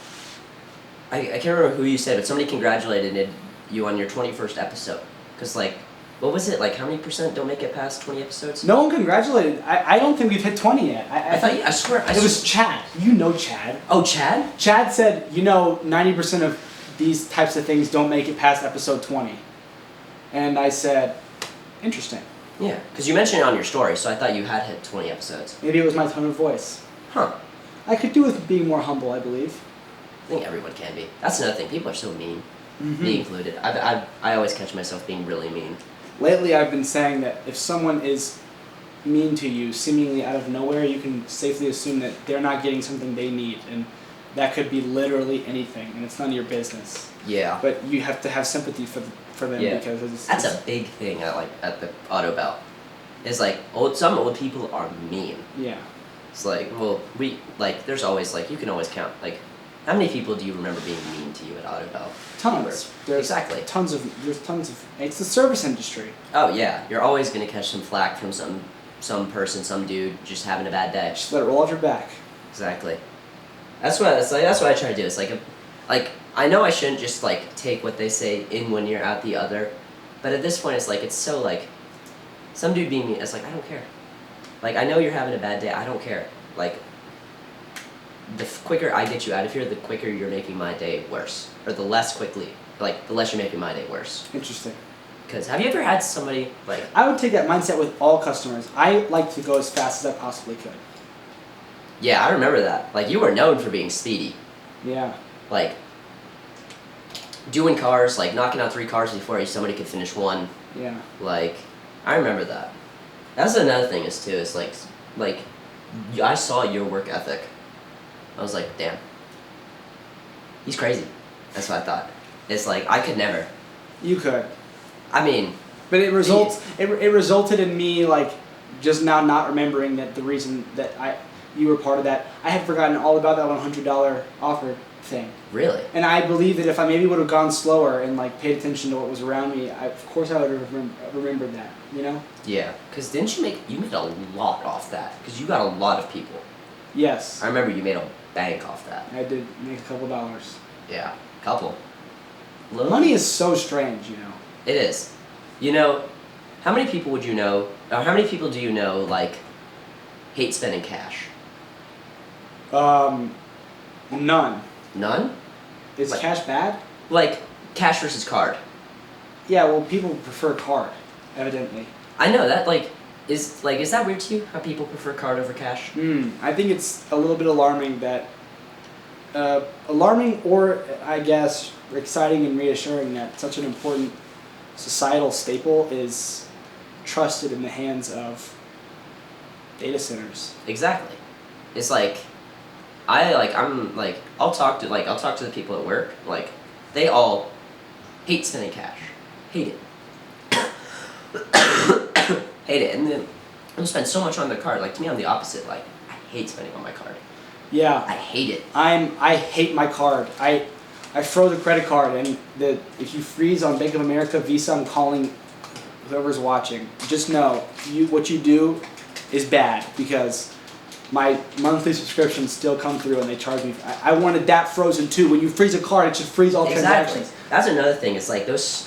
I can't remember who you said, but somebody congratulated you on your 21st episode. Because, like, what was it? Like, how many % don't make it past 20 episodes? No one congratulated. I don't think we've hit 20 yet. I swear. It was Chad. You know Chad. Oh, Chad? Chad said, 90% of these types of things don't make it past episode 20. And I said, interesting. Yeah, because you mentioned it on your story, so I thought you had hit 20 episodes. Maybe it was my tone of voice. Huh. I could do with being more humble, I believe. I think everyone can be. That's another thing. People are so mean. Mm-hmm. Me included. I always catch myself being really mean. Lately, I've been saying that if someone is mean to you, seemingly out of nowhere, you can safely assume that they're not getting something they need, and that could be literally anything, and it's none of your business. Yeah. But you have to have sympathy for them because that's a big thing at the auto belt. It's like some old people are mean. Yeah. It's like, well, there's always you can always count how many people do you remember being mean to you at auto belt? Tons. Exactly. There's tons of. It's the service industry. Oh yeah, you're always gonna catch some flack from some person, some dude just having a bad day. Just let it roll off your back. Exactly. That's what I try to do. It's like I know I shouldn't just take what they say in one ear out the other, but at this point it's so some dude being mean. It's I don't care. I know you're having a bad day. I don't care. The quicker I get you out of here, the quicker you're making my day worse, or the less quickly, the less you're making my day worse. Interesting. Because have you ever had somebody I would take that mindset with all customers. I like to go as fast as I possibly could. Yeah, I remember that. You were known for being speedy. Yeah. Doing cars, knocking out 3 cars before somebody could finish one. Yeah. I remember that. That's another thing is I saw your work ethic. I was like, damn. He's crazy. That's what I thought. It's I could never. You could. I mean. But it resulted in me just now not remembering that the reason that you were part of that. I had forgotten all about that $100 offer thing. Really? And I believe that if I maybe would have gone slower and paid attention to what was around me, of course I would have remembered that. Yeah. Because didn't you made a lot off that? Because you got a lot of people. Yes. I remember you made a bank off that. I did make a couple dollars. Yeah, couple. Money is so strange, It is. How many people would you know, or how many people do you know, hate spending cash? None. None? Is cash bad? Cash versus card. Yeah, well, people prefer card, evidently. I know that, is that weird to you, how people prefer card over cash? I think it's a little bit alarming that, or I guess exciting and reassuring that such an important societal staple is trusted in the hands of data centers. Exactly. It's I'll talk to the people at work, they all hate spending cash. Hate it. Hate it, and then they'll spend so much on their card. To me, I'm the opposite. I hate spending on my card. Yeah. I hate it. I hate my card. I froze a credit card, and if you freeze on Bank of America, Visa, I'm calling whoever's watching. Just know, what you do is bad, because my monthly subscriptions still come through and they charge me. I wanted that frozen too. When you freeze a card, it should freeze all transactions. That's another thing. It's those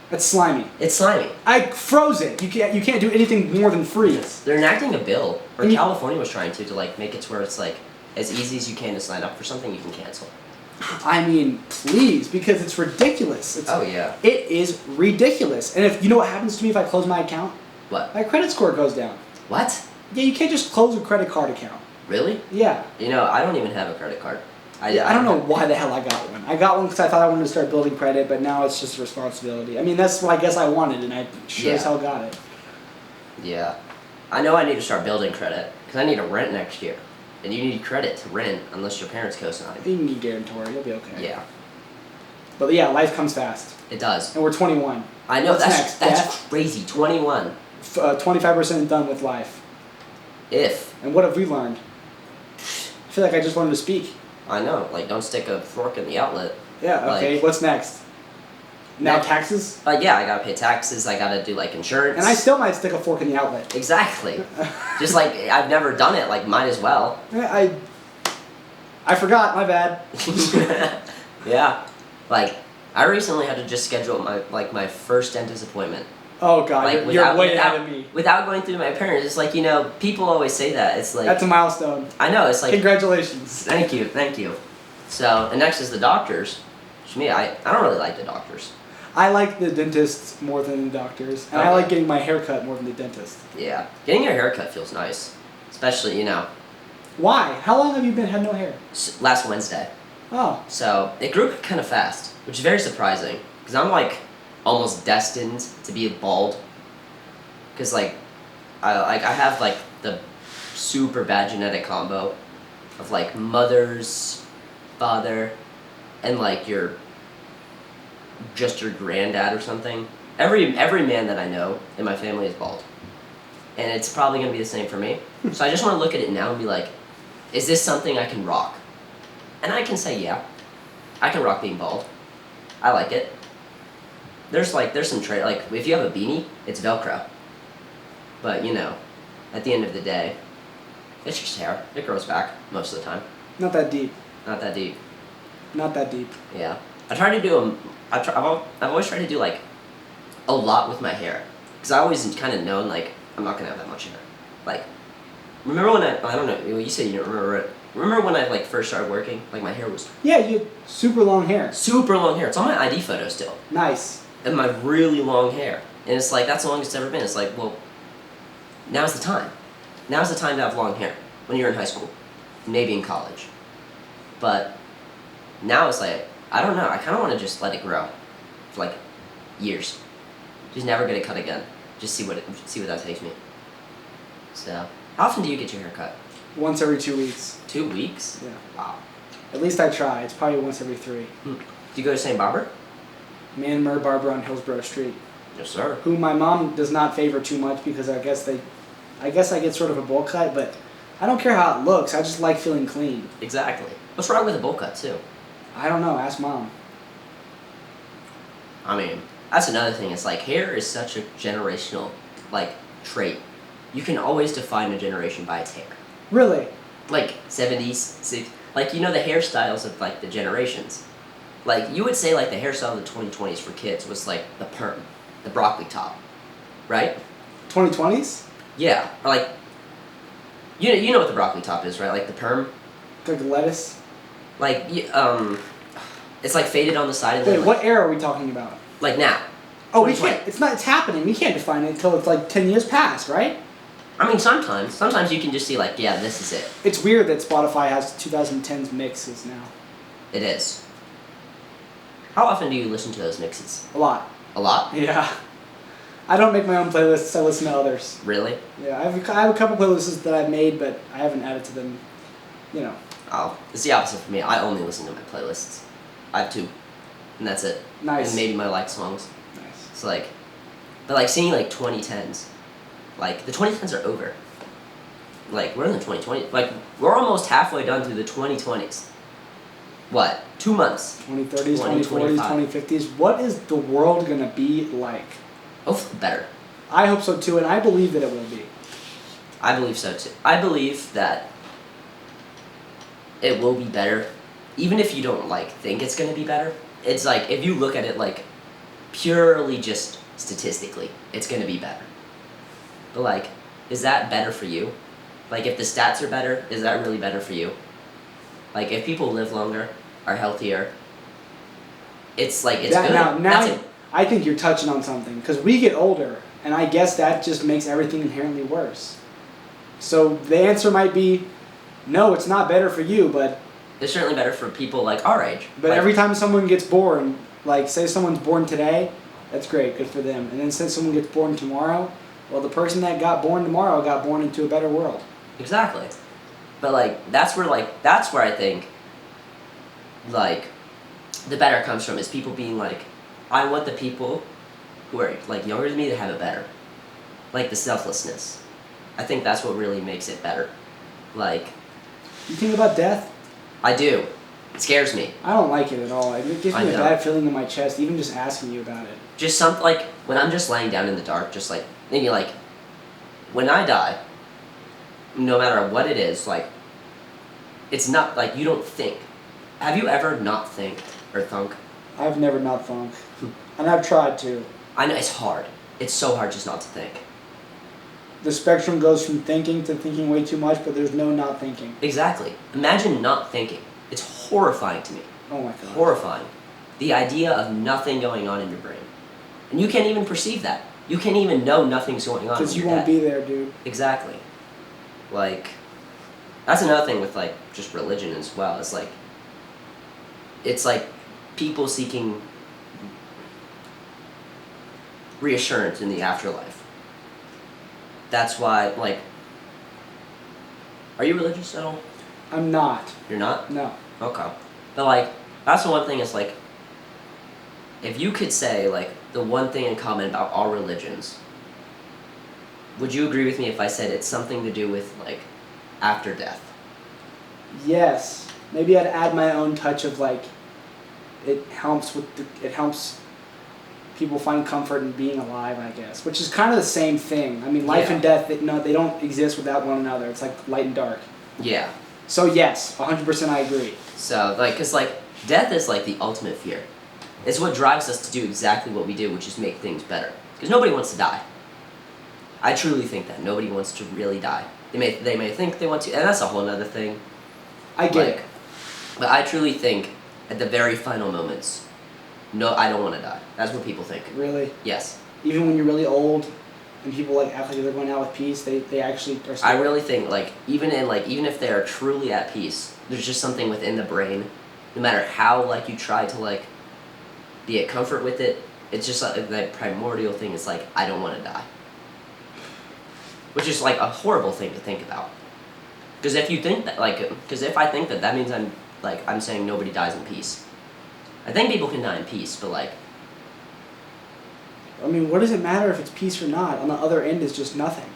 That's slimy. It's slimy. I froze it. You can't do anything more than freeze. They're enacting a bill, or California was trying to make it to where it's as easy as you can to sign up for something, you can cancel. I mean, please, because it's ridiculous. Oh yeah. It is ridiculous. And if you know what happens to me if I close my account? What? My credit score goes down. What? Yeah, you can't just close a credit card account. Really? Yeah. I don't even have a credit card. I don't know why the hell I got one. I got one because I thought I wanted to start building credit, but now it's just a responsibility. I mean, that's what I guess I wanted, and I sure as hell got it. Yeah. I know I need to start building credit, because I need to rent next year. And you need credit to rent unless your parents co-sign. You need guarantor. You'll be okay. Yeah. But yeah, life comes fast. It does. And we're 21. I know. What's next? That's crazy. 21. 25% done with life. If. And what have we learned? I feel like I just wanted to speak. I know, like, don't stick a fork in the outlet. Yeah, okay, like, what's next? Now taxes? Yeah, I gotta pay taxes, I gotta do, like, insurance. And I still might stick a fork in the outlet. Exactly. Just like, I've never done it, like, might as well. I forgot, my bad. Yeah. Like, I recently had to just schedule my first dentist appointment. Oh god, Like, you're way ahead of me. Without going through my parents, it's like, people always say that. It's like... That's a milestone. I know, it's like... Congratulations. Thank you. So, and next is the doctors. To me, I don't really like the doctors. I like the dentists more than the doctors, and I like getting my hair cut more than the dentist. Yeah. Getting your hair cut feels nice. Especially, Why? How long have you had no hair? Last Wednesday. Oh. So, it grew kind of fast, which is very surprising. Because I'm, like, almost destined to be bald. Because, like, I have, like, the super bad genetic combo of, like, mother's father and, like, your granddad or something. Every man that I know in my family is bald. And it's probably going to be the same for me. So I just want to look at it now and be like, is this something I can rock? And I can say, yeah. I can rock being bald. I like it. There's some like, if you have a beanie, it's Velcro. But, at the end of the day, it's just hair. It grows back most of the time. Not that deep. Not that deep. Not that deep. Yeah. I try to do I've always tried to do, like, a lot with my hair. Because I always kind of known, like, I'm not going to have that much hair. Like, remember when I don't know, you said you don't remember it. Remember when I, like, first started working? Like, my hair was... Yeah, you had super long hair. Super long hair. It's on my ID photo still. Nice. And my really long hair. And it's like, that's the longest it's ever been. It's like, well, now's the time. Now's the time to have long hair. When you're in high school. Maybe in college. But now it's like, I don't know. I kind of want to just let it grow. For, like, years. Just never get it cut again. Just see what that takes me. So, how often do you get your hair cut? Once every 2 weeks. 2 weeks? Yeah. Wow. At least I try. It's probably once every 3. Do you go to the same barber? Man-Mer Barber on Hillsborough Street. Yes, sir. Who my mom does not favor too much because I guess I get sort of a bowl cut, but I don't care how it looks. I just like feeling clean. Exactly. What's wrong with a bowl cut, too? I don't know. Ask Mom. I mean, that's another thing. It's like, hair is such a generational, like, trait. You can always define a generation by its hair. Really? Like, 70s, 60s. Like, the hairstyles of, like, the generations. Like, you would say, like, the hairstyle of the 2020s for kids was, like, the perm. The broccoli top. Right? 2020s? Yeah. Or, like, you know what the broccoli top is, right? Like, the perm. Like lettuce? Like, it's, like, faded on the side. And Wait, then, what era are we talking about? Like, now. Oh, we can't. It's happening. We can't define it until it's, like, 10 years past, right? I mean, sometimes. Sometimes you can just see, like, yeah, this is it. It's weird that Spotify has 2010s mixes now. It is. How often do you listen to those mixes? A lot. A lot? Yeah. I don't make my own playlists. I listen to others. Really? Yeah, I have a couple playlists that I've made, but I haven't added to them, Oh, it's the opposite for me. I only listen to my playlists. I have 2. And that's it. Nice. And maybe my like songs. Nice. It's like... But, like, seeing, like, 2010s. Like, the 2010s are over. Like, we're in the 2020s. Like, we're almost halfway done through the 2020s. What? 2 months. 2030s, 2040s, 2050s. What is the world going to be like? Hopefully better. I hope so, too, and I believe that it will be. I believe so, too. I believe that it will be better. Even if you don't, like, think it's going to be better. It's like, if you look at it, like, purely just statistically, it's going to be better. But, like, is that better for you? Like, if the stats are better, is that really better for you? Like, if people live longer, are healthier, it's, like, it's good. Now I think you're touching on something, because we get older, and I guess that just makes everything inherently worse. So the answer might be, no, it's not better for you, but... It's certainly better for people, like, our age. But like, every time someone gets born, like, say someone's born today, that's great, good for them. And then since someone gets born tomorrow, well, the person that got born tomorrow got born into a better world. Exactly. But, like, that's where I think, like, the better comes from, is people being like, I want the people who are, like, younger than me to have it better. Like, the selflessness. I think that's what really makes it better. Like, You think about death? I do. It scares me. I don't like it at all. It gives me a bad feeling in my chest, even just asking you about it. Just something like when I'm just laying down in the dark, just like maybe like when I die, no matter what it is, like it's not like you don't think. Have you ever not think or thunk? I've never not thunk, and I've tried to. I know it's hard. It's so hard just not to think. The spectrum goes from thinking to thinking way too much, but there's no not thinking. Exactly. Imagine not thinking. It's horrifying to me. Oh my god. Horrifying. The idea of nothing going on in your brain. And you can't even perceive that. You can't even know nothing's going on. Because you won't be there, dude. Exactly. Like, that's another thing with, like, just religion as well. It's like people seeking reassurance in the afterlife. That's why, like, are you religious at all? I'm not. You're not? No. Okay. But, like, that's the one thing is, like, if you could say, like, the one thing in common about all religions, would you agree with me if I said it's something to do with, like, after death? Yes. Maybe I'd add my own touch of, like, it helps people find comfort in being alive, I guess, which is kind of the same thing. I mean, life and death, they don't exist without one another. It's like light and dark. Yeah. So yes, 100% I agree. So, like, because, like, death is, like, the ultimate fear. It's what drives us to do exactly what we do, which is make things better. Because nobody wants to die. I truly think that. Nobody wants to really die. They may think they want to, and that's a whole other thing. I get it. But I truly think, at the very final moments, no, I don't want to die. That's what people think. Really? Yes. Even when you're really old and people like act like they're going out with peace, they actually are still... I really think even if they are truly at peace, there's just something within the brain, no matter how like you try to like be at comfort with it, it's just like that primordial thing is like I don't want to die. Which is like a horrible thing to think about. Because if you think that if I think that means I'm saying nobody dies in peace. I think people can die in peace, but like... I mean, what does it matter if it's peace or not? On the other end is just nothing.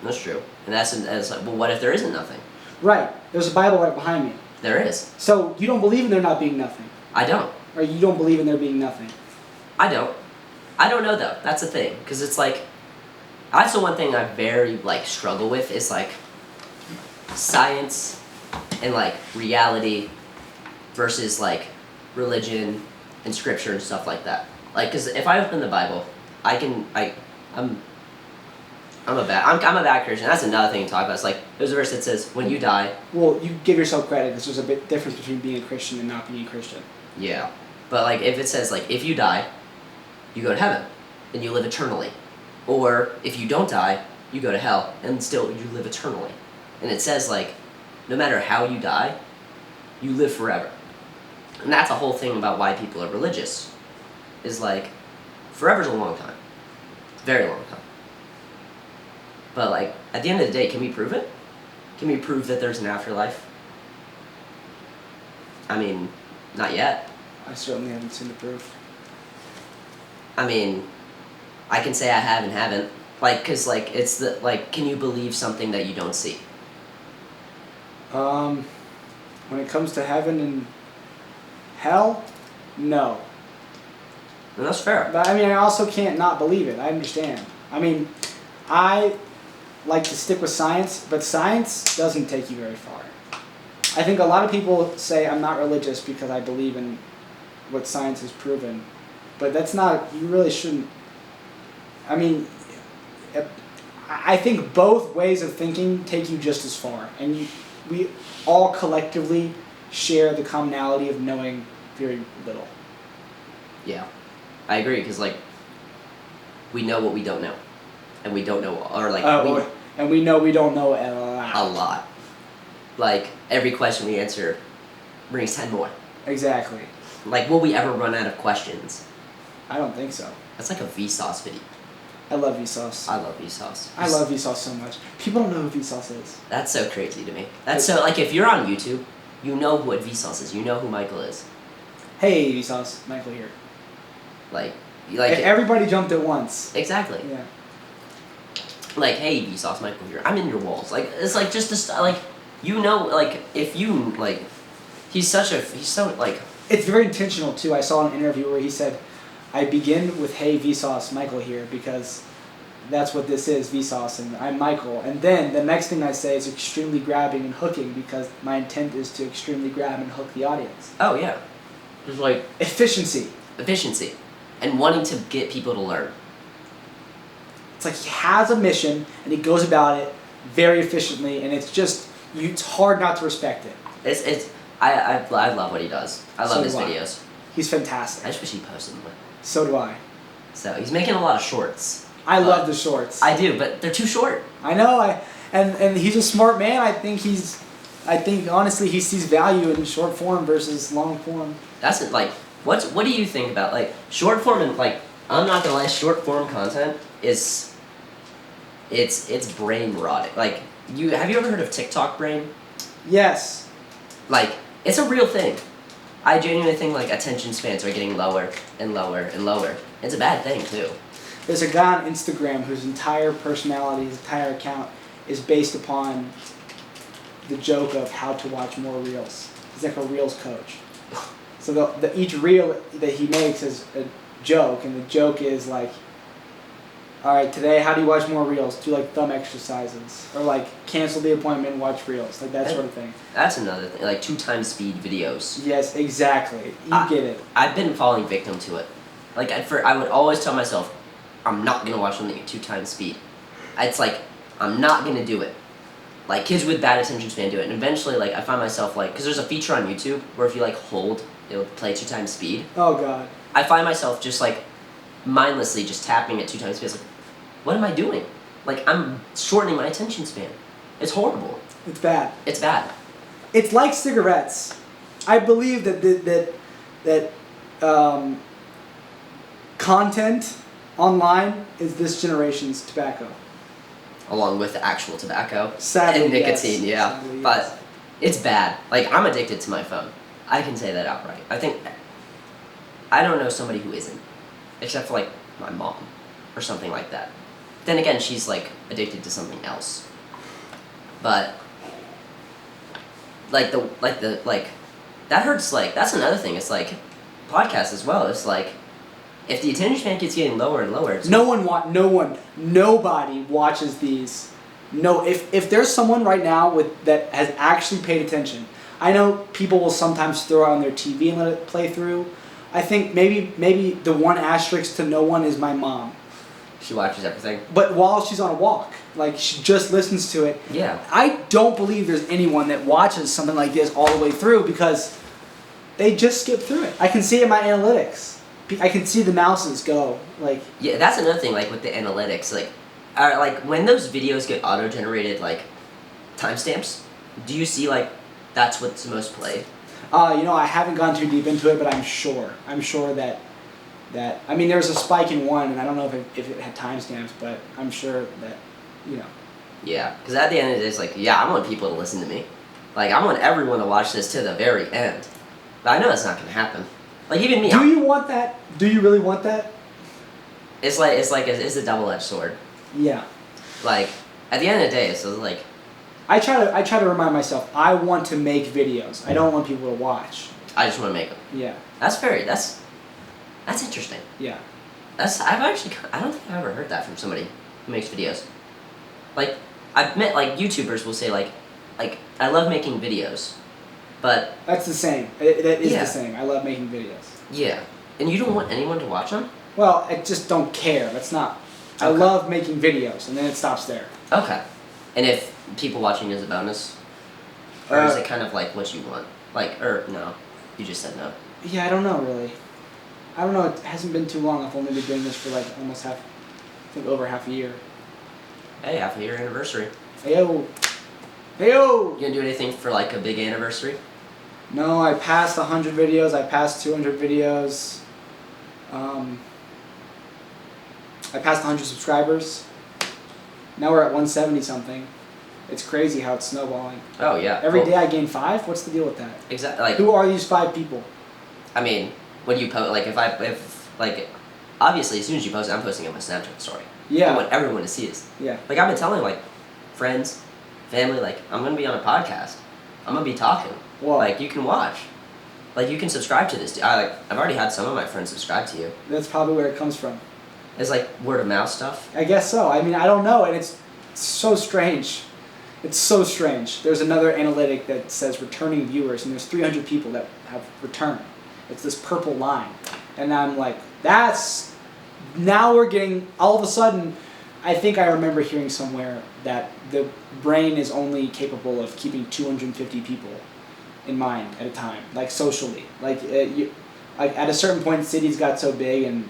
That's true. And that's like, well, what if there isn't nothing? Right. There's a Bible right behind me. There is. So, you don't believe in there not being nothing? I don't. Or you don't believe in there being nothing? I don't. I don't know, though. That's the thing. Because it's like... That's the one thing I very, like, struggle with is, like, science and, like, reality versus, like, religion and scripture and stuff like that. Like, because if I open the Bible, I'm a bad Christian. That's another thing to talk about. It's like there's a verse that says, "When you die." Well, you give yourself credit because there's a bit difference between being a Christian and not being a Christian. Yeah, but like if it says like if you die, you go to heaven and you live eternally, or if you don't die, you go to hell and still you live eternally. And it says like, no matter how you die, you live forever. And that's a whole thing about why people are religious. Is like, forever's a long time. Very long time. But like, at the end of the day, can we prove it? Can we prove that there's an afterlife? I mean, not yet. I certainly haven't seen the proof. I mean, I can say I have and haven't. Like, cause like, it's the, like, can you believe something that you don't see? When it comes to heaven and hell, no. And that's fair. But I mean, I also can't not believe it. I understand. I mean, I like to stick with science, but science doesn't take you very far. I think a lot of people say I'm not religious because I believe in what science has proven. But that's not, you really shouldn't. I mean, I think both ways of thinking take you just as far. And we all collectively share the commonality of knowing very little. Yeah. I agree, because, like, we know what we don't know. And we don't know, or, like, and we know we don't know a lot. A lot. Like, every question we answer brings 10 more. Exactly. Like, will we ever run out of questions? I don't think so. That's like a Vsauce video. I love Vsauce. I love Vsauce. I love Vsauce so much. People don't know who Vsauce is. That's so crazy to me. That's so, like, if you're on YouTube, you know what Vsauce is. You know who Michael is. Hey, Vsauce. Michael here. Like everybody jumped at once. Exactly. Yeah. Like, hey, Vsauce, Michael here. I'm in your walls. Like, it's like just like you know, like, if you, like, he's so, like... It's very intentional, too. I saw an interview where he said, I begin with, hey, Vsauce, Michael here, because that's what this is, Vsauce, and I'm Michael. And then the next thing I say is extremely grabbing and hooking, because my intent is to extremely grab and hook the audience. Oh, yeah. Just, like... Efficiency. And wanting to get people to learn. It's like he has a mission, and he goes about it very efficiently, and it's just, it's hard not to respect it. I love what he does. I love his videos. He's fantastic. I just wish he posted more. So do I. So he's making a lot of shorts. I love the shorts. I do, but they're too short. I know. And he's a smart man. I think honestly he sees value in short form versus long form. That's it. Like, what do you think about like short form and like? I'm not gonna lie, short form content is it's brain rotting. Like, have you ever heard of TikTok brain? Yes. Like, it's a real thing. I genuinely think like attention spans are getting lower and lower and lower. It's a bad thing too. There's a guy on Instagram whose entire personality, his entire account, is based upon the joke of how to watch more reels. He's like a reels coach. So each reel that he makes is a joke, and the joke is like, all right, today, how do you watch more reels? Do like thumb exercises, or like cancel the appointment and watch reels, like that sort of thing. That's another thing, like 2x speed videos. Yes, exactly. You get it. I've been falling victim to it. Like I would always tell myself, I'm not gonna watch something at 2x speed. It's like I'm not gonna do it. Like kids with bad attention span do it, and eventually, like I find myself like, because there's a feature on YouTube where if you like hold, it'll play 2x speed. Oh God. I find myself just like mindlessly just tapping at 2x speed. It's like, what am I doing? Like, I'm shortening my attention span. It's horrible. It's bad. It's bad. It's like cigarettes. I believe that content online is this generation's tobacco. Along with actual tobacco. Sadly, and nicotine, yes. yeah. Sadly, but yes. It's bad. Like, I'm addicted to my phone. I can say that outright. I don't know somebody who isn't. Except for, like, my mom. Or something like that. Then again, she's, like, addicted to something else. But, that hurts, like, that's another thing. It's, like, podcasts as well. It's, like, if the attention span keeps getting lower and lower... Nobody watches these. No, if there's someone right now that has actually paid attention, I know people will sometimes throw it on their TV and let it play through. I think maybe the one asterisk to no one is my mom. She watches everything. But while she's on a walk, like she just listens to it. Yeah. I don't believe there's anyone that watches something like this all the way through because they just skip through it. I can see it in my analytics. I can see the mouses go like. Yeah, that's another thing. Like with the analytics, like when those videos get auto-generated, like timestamps. Do you see like that's what's most played? I haven't gone too deep into it, but I'm sure. I'm sure that I mean, there was a spike in one, and I don't know if it had timestamps, but I'm sure that, Yeah, because at the end of it, it's like, yeah, I want people to listen to me. Like, I want everyone to watch this to the very end. But I know that's not going to happen. Like, even me. Do you want that? Do you really want that? It's a double-edged sword. Yeah. Like, at the end of the day, it's like... I try to remind myself, I want to make videos. I don't want people to watch. I just want to make them. Yeah. That's interesting. Yeah. I don't think I've ever heard that from somebody who makes videos. Like, I've met, like, YouTubers will say, like, I love making videos, but... That's the same. That is the same. I love making videos. Yeah. And you don't want anyone to watch them? Well, I just don't care. That's not... Okay. I love making videos, and then it stops there. Okay. And if people watching is a bonus? Or is it kind of like what you want? Like, or no. You just said no. Yeah, I don't know, really. I don't know. It hasn't been too long. I've only been doing this for like almost over half a year. Hey, half a year anniversary. Heyo. Heyo. You gonna do anything for like a big anniversary? No, I passed 100 videos. I passed 200 videos. I passed 100 subscribers. Now we're at 170 something. It's crazy how it's snowballing. Oh yeah. Every day I gain 5. What's the deal with that? Exactly. Like, who are these 5 people? I mean, when you post, like obviously as soon as you post it, I'm posting it on my Snapchat story. Yeah. I want everyone to see this. Yeah. Like I've been telling like friends, family, like, I'm gonna be on a podcast. I'm gonna be talking. Well, like, you can watch. Like, you can subscribe to this. I've already had some of my friends subscribe to you. That's probably where it comes from. It's like word of mouth stuff. I guess so. I mean, I don't know, and it's so strange. It's so strange. There's another analytic that says returning viewers, and there's 300 people that have returned. It's this purple line. And I'm like, now we're getting, all of a sudden, I think I remember hearing somewhere that the brain is only capable of keeping 250 people in mind at a time, like socially. Like at a certain point, cities got so big and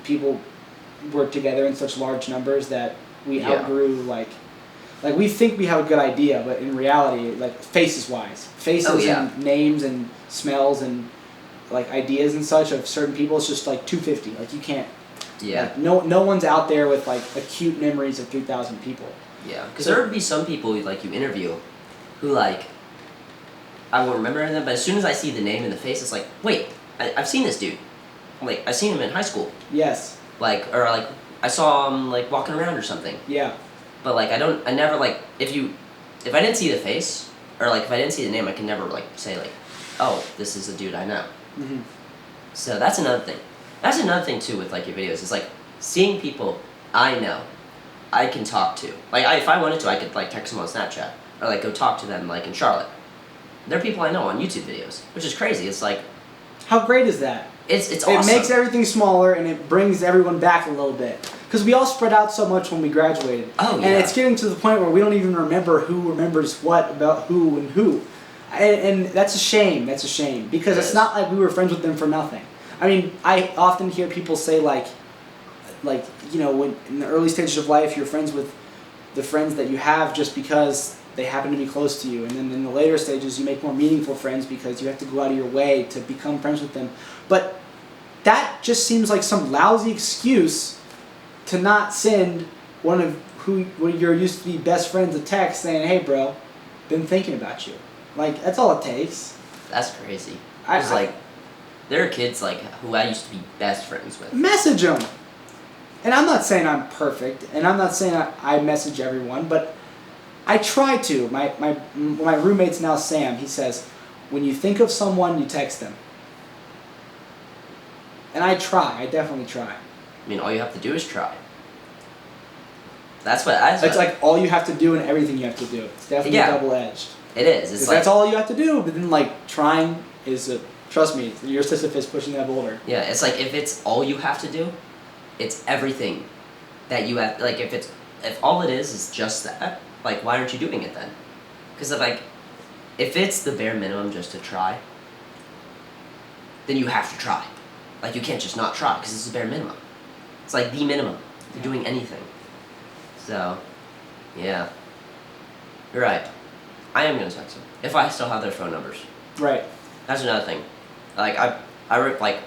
people worked together in such large numbers that we outgrew, like we think we have a good idea, but in reality, like faces and names and smells and like ideas and such of certain people, it's just like 250. Like you can't. Yeah. Like, no one's out there with like acute memories of 3,000 people. Yeah, because there would be some people like you interview, who like, I won't remember them, but as soon as I see the name and the face, it's like, wait, I've seen this dude. Like I've seen him in high school. Yes. Like I saw him like walking around or something. Yeah. But like I never like if I didn't see the face or like if I didn't see the name, I can never like say like, oh, this is a dude I know. Mm-hmm. So that's another thing. That's another thing too with like your videos. It's like seeing people I know, I can talk to. Like if I wanted to, I could like text them on Snapchat or like go talk to them like in Charlotte. They're people I know on YouTube videos, which is crazy. It's like, how great is that? It's awesome. It makes everything smaller and it brings everyone back a little bit. Because we all spread out so much when we graduated. Oh, yeah. And it's getting to the point where we don't even remember who remembers what about who and who. And that's a shame. That's a shame. Because it's not like we were friends with them for nothing. I mean, I often hear people say like, you know, when in the early stages of life, you're friends with the friends that you have just because they happen to be close to you. And then in the later stages, you make more meaningful friends because you have to go out of your way to become friends with them. But that just seems like some lousy excuse to not send one of who you're used to be best friends a text saying, hey, bro, been thinking about you. Like, that's all it takes. That's crazy. It's like, there are kids like who I used to be best friends with. Message them. And I'm not saying I'm perfect, and I'm not saying I message everyone, but I try to. My roommate's now Sam. He says, when you think of someone, you text them. And I try. I definitely try. I mean, all you have to do is try. It's like all you have to do and everything you have to do. It's definitely double-edged. It is. It's like, that's all you have to do, but then like trying is trust me, you're Sisyphus pushing that boulder. Yeah, it's like if it's all you have to do, it's everything that you have. Like if all it is just that, like why aren't you doing it then? Because if it's the bare minimum just to try, then you have to try. Like you can't just not try because it's the bare minimum. It's like the minimum for doing anything. So, yeah, you're right. I am gonna text them if I still have their phone numbers. Right. That's another thing. Like I wrote like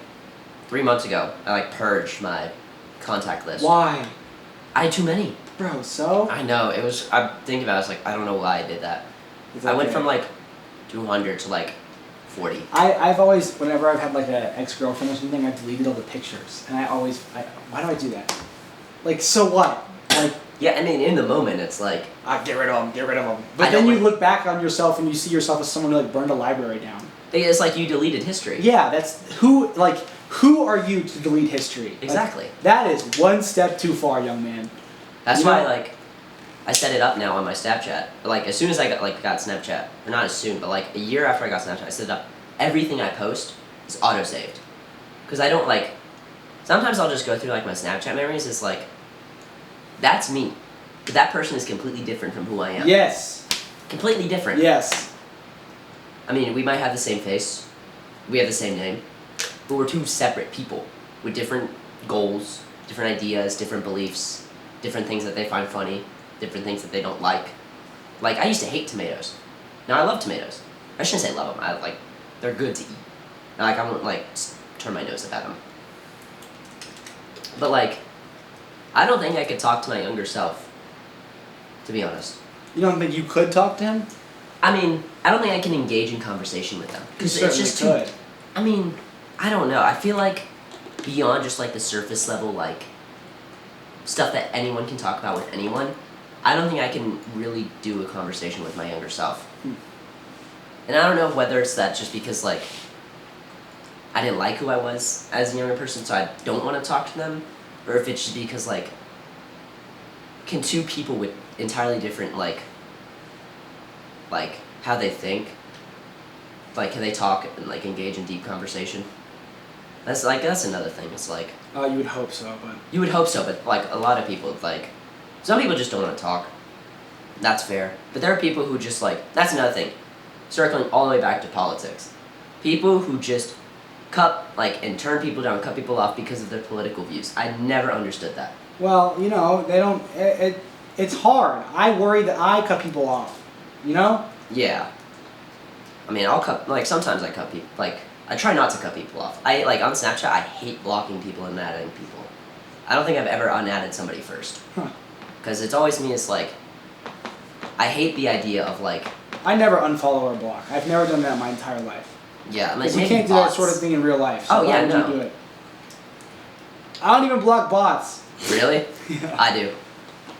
3 months ago. I like purged my contact list. Why? I had too many. Bro, so? I know it was. I'm thinking about it. It's like I don't know why I did that. I went from like 200 to like 40. I've always, whenever I've had like an ex-girlfriend or something, I've deleted all the pictures, and why do I do that? Like, so what? Like, yeah, I mean, in the moment, it's like get rid of them. But then you look back on yourself and you see yourself as someone who like burned a library down. It's like you deleted history. Yeah, that's who are you to delete history? Exactly. Like, that is one step too far, young man. That's why like I set it up now on my Snapchat. Like as soon as I got Snapchat, or not as soon, but like a year after I got Snapchat, I set it up. Everything I post is auto-saved. Because I don't like. Sometimes I'll just go through like my Snapchat memories. It's like, that's me. But that person is completely different from who I am. Yes. Completely different. Yes. I mean, we might have the same face, we have the same name, but we're two separate people with different goals, different ideas, different beliefs, different things that they find funny, different things that they don't like. Like, I used to hate tomatoes. Now I love tomatoes. I shouldn't say love them. They're good to eat. And, I won't, turn my nose up at them. But, I don't think I could talk to my younger self, to be honest. You don't think you could talk to him? I mean, I don't think I can engage in conversation with them. You certainly it's just could. I mean, I don't know. I feel like beyond just the surface level stuff that anyone can talk about with anyone, I don't think I can really do a conversation with my younger self. And I don't know whether it's that just because, like, I didn't like who I was as a younger person, so I don't want to talk to them, or if it's just because, like, can two people with entirely different, like, how they think, like, can they talk and, like, engage in deep conversation? That's another thing. It's like... you would hope so, but... You would hope so, but, like, a lot of people, like... Some people just don't want to talk. That's fair. But there are people who just, like... That's another thing. Circling all the way back to politics. People who just cut, like, and turn people down, cut people off because of their political views. I never understood that. Well, you know, they don't... It's hard. I worry that I cut people off. You know? Yeah. I mean, I'll cut... Like, sometimes I cut people... Like... I try not to cut people off. Like, on Snapchat, I hate blocking people and adding people. I don't think I've ever unadded somebody first. Because it's always me, it's like... I hate the idea of, like... I never unfollow or block. I've never done that in my entire life. Yeah, I'm like, you can't do that sort of thing in real life. So why would you do it? I don't even block bots. Really? Yeah. I do.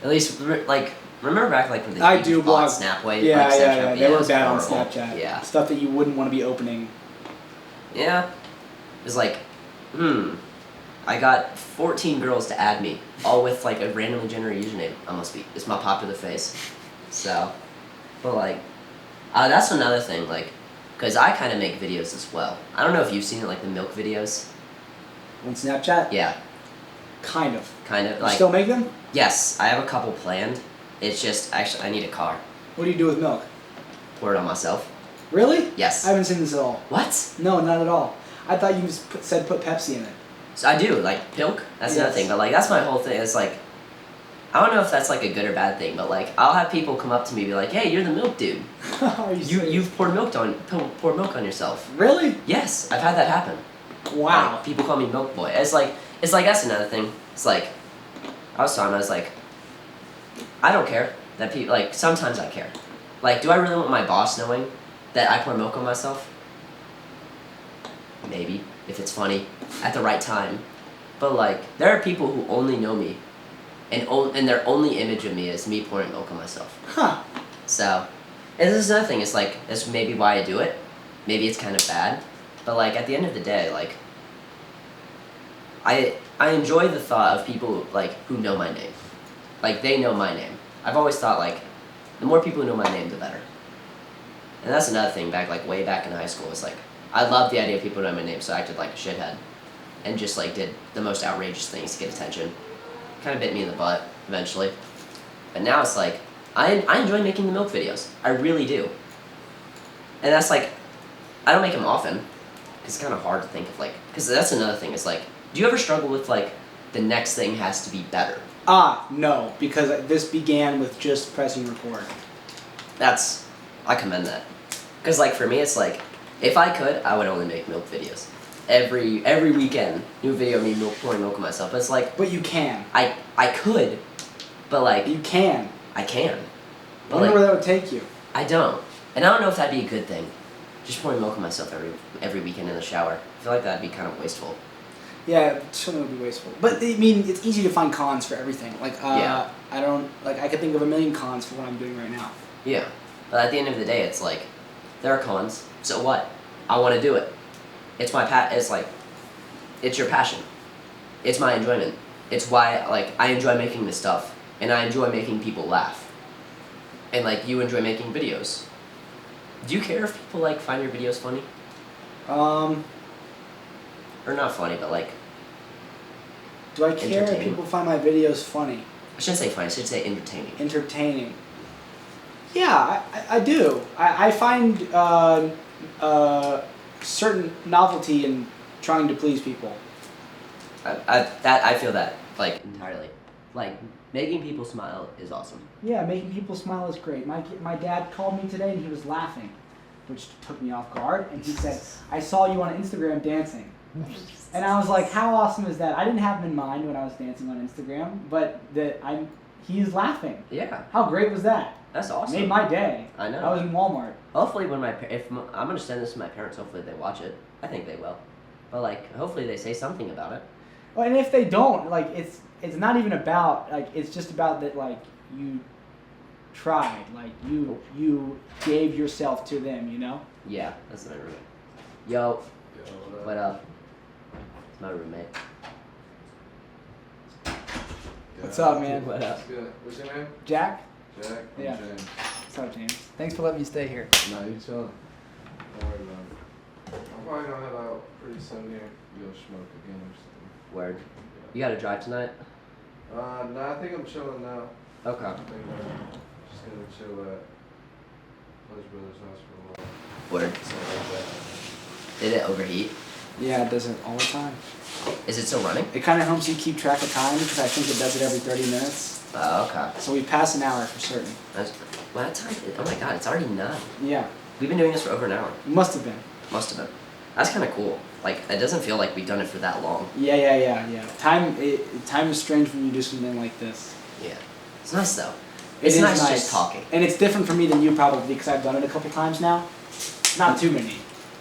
At least, like... Remember back, like, when I do block Snapwave? Yeah, like, yeah. They were bad on horrible. Snapchat. Yeah. Stuff that you wouldn't want to be opening. Yeah. It's like, I got 14 girls to add me, all with, like, a randomly generated username. It's my popular face. So, but, like, that's another thing, like, because I kind of make videos as well. I don't know if you've seen it, like, the milk videos. On Snapchat? Yeah. Kind of. Like... You still make them? Yes, I have a couple planned. It's just, actually, I need a car. What do you do with milk? Pour it on myself. Really? Yes. I haven't seen this at all. What? No, not at all. I thought you said put Pepsi in it. So I do, like, milk. That's another thing. But, like, that's my whole thing. It's like, I don't know if that's, like, a good or bad thing, but, like, I'll have people come up to me and be like, hey, you're the milk dude. You've poured milk on yourself. Really? Yes, I've had that happen. Wow. Like, people call me milk boy. It's like that's another thing. It's like, I was like, I don't care that people, like, sometimes I care. Like, do I really want my boss knowing that I pour milk on myself? Maybe, if it's funny, at the right time. But, like, there are people who only know me, and their only image of me is me pouring milk on myself. Huh. So, and this is another thing, it's like, that's maybe why I do it. Maybe it's kind of bad. But, like, at the end of the day, like, I enjoy the thought of people, like, who know my name. Like, they know my name. I've always thought, like, the more people who know my name, the better. And that's another thing, way back in high school, it's like, I loved the idea of people knowing my name, so I acted like a shithead. And just, like, did the most outrageous things to get attention. Kind of bit me in the butt, eventually. But now it's like, I enjoy making the milk videos. I really do. And that's, like, I don't make them often. Because it's kind of hard to think of, like, because that's another thing, it's like, do you ever struggle with, like, the next thing has to be better? No, because this began with just pressing record. I commend that. Because, like, for me, it's like, if I could, I would only make milk videos. Every weekend, new video of me pouring milk on myself. But it's like... But you can. I could, but, like... You can. I can. But I wonder where that would take you. I don't. And I don't know if that'd be a good thing. Just pouring milk on myself every weekend in the shower. I feel like that'd be kind of wasteful. Yeah, it certainly would be wasteful. But, I mean, it's easy to find cons for everything. Like, yeah. I could think of a million cons for what I'm doing right now. Yeah. But at the end of the day, it's like, there are cons. So what? I want to do it. It's my it's like, it's your passion. It's my enjoyment. It's why, like, I enjoy making this stuff. And I enjoy making people laugh. And, like, you enjoy making videos. Do you care if people, like, find your videos funny? Or not funny, but, like... Do I care if people find my videos funny? I shouldn't say funny, I should say entertaining. Entertaining. Yeah, I do. I find certain novelty in trying to please people. I feel that, like, entirely. Like, making people smile is awesome. Yeah, making people smile is great. My dad called me today and he was laughing, which took me off guard. And he said, I saw you on Instagram dancing. And I was like, how awesome is that? I didn't have him in mind when I was dancing on Instagram, but he's laughing. Yeah. How great was that? That's awesome. Made my day. I know. I was in Walmart. Hopefully I'm going to send this to my parents, hopefully they watch it. I think they will. But, like, hopefully they say something about it. Well, and if they don't, like, it's not even about, like, it's just about that, like, tried. Like you gave yourself to them, you know? Yeah, that's my roommate. Yo, Yo, what up? It's my roommate. What's up, man? What up? What's good? What's your name? Jack? Jack? I'm Yeah. James. What's up, James? Thanks for letting me stay here. Nah, you chillin'. Don't worry about it. I'm probably gonna head out pretty soon here. Go smoke again or something. Word. You gotta drive tonight? Nah, I think I'm chilling now. Okay. I think I'm just gonna chill at Pleasure Brothers house for a while. Word. Something like that. Did it overheat? Yeah, it does it all the time. Is it still running? It kind of helps you keep track of time because I think it does it every 30 minutes. Oh, okay. So we pass an hour for certain. Well, that time, oh my god, it's already 9. Yeah, We've been doing this for over an hour. must have been. Must have been. That's kind of cool. Like, it doesn't feel like we've done it for that long. Yeah. Time is strange when you do something like this. Yeah. It's nice though. It It's is nice just talking. And it's different for me than you probably because I've done it a couple times now. Not too many.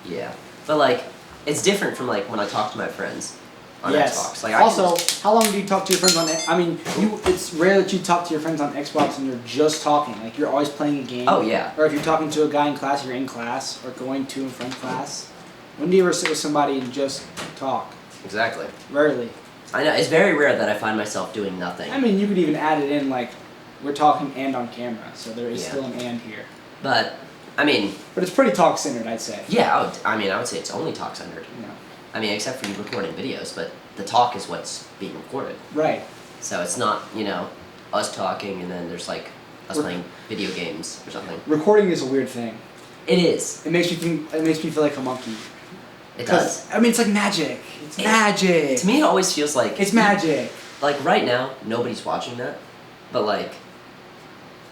Yeah. But like, it's different from like when I talk to my friends on Yes. Xbox. Like, Also, how long do you talk to your friends on? I mean, it's rare that you talk to your friends on Xbox and you're just talking. Like you're always playing a game. Oh yeah. Or if you're talking to a guy in class, you're in class or going to and from class. When do you ever sit with somebody and just talk? Exactly. Rarely. I know, it's very rare that I find myself doing nothing. I mean, you could even add it in like we're talking and on camera, so there is Yeah. still an and here. But, I mean, But it's pretty talk centered, I'd say. yeah, I would say it's only talk centered. You know. I mean, except for you recording videos, but the talk is what's being recorded. Right. So it's not, us talking and then there's like us playing video games or something. Recording is a weird thing. It is. It makes me feel like a monkey. It does. I mean, it's like magic. It's magic. To me, it always feels like It's magic. Like right now, nobody's watching that, but like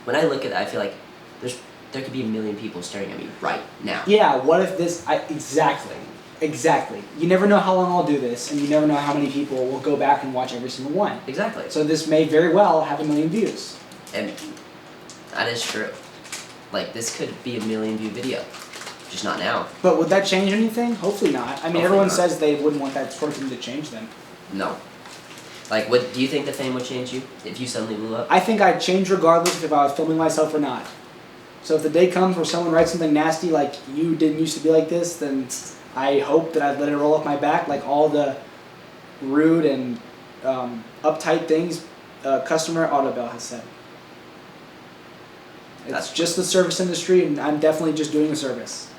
when I look at it, I feel like there could be 1 million people staring at me right now. Yeah. What if this? Exactly. You never know how long I'll do this, and you never know how many people will go back and watch every single one. Exactly. So this may very well have 1 million views. And that is true. Like this could be 1 million view video, just not now. But would that change anything? Hopefully not. I mean, Hopefully everyone not. says they wouldn't want that sort of thing to change them. No. Like, what do you think the fame would change you if you suddenly blew up? I think I'd change regardless if I was filming myself or not. So if the day comes where someone writes something nasty like you didn't used to be like this, then I hope that I'd let it roll off my back like all the rude and uptight things customer Audubell has said. It's That's just the service industry, and I'm definitely just doing a service.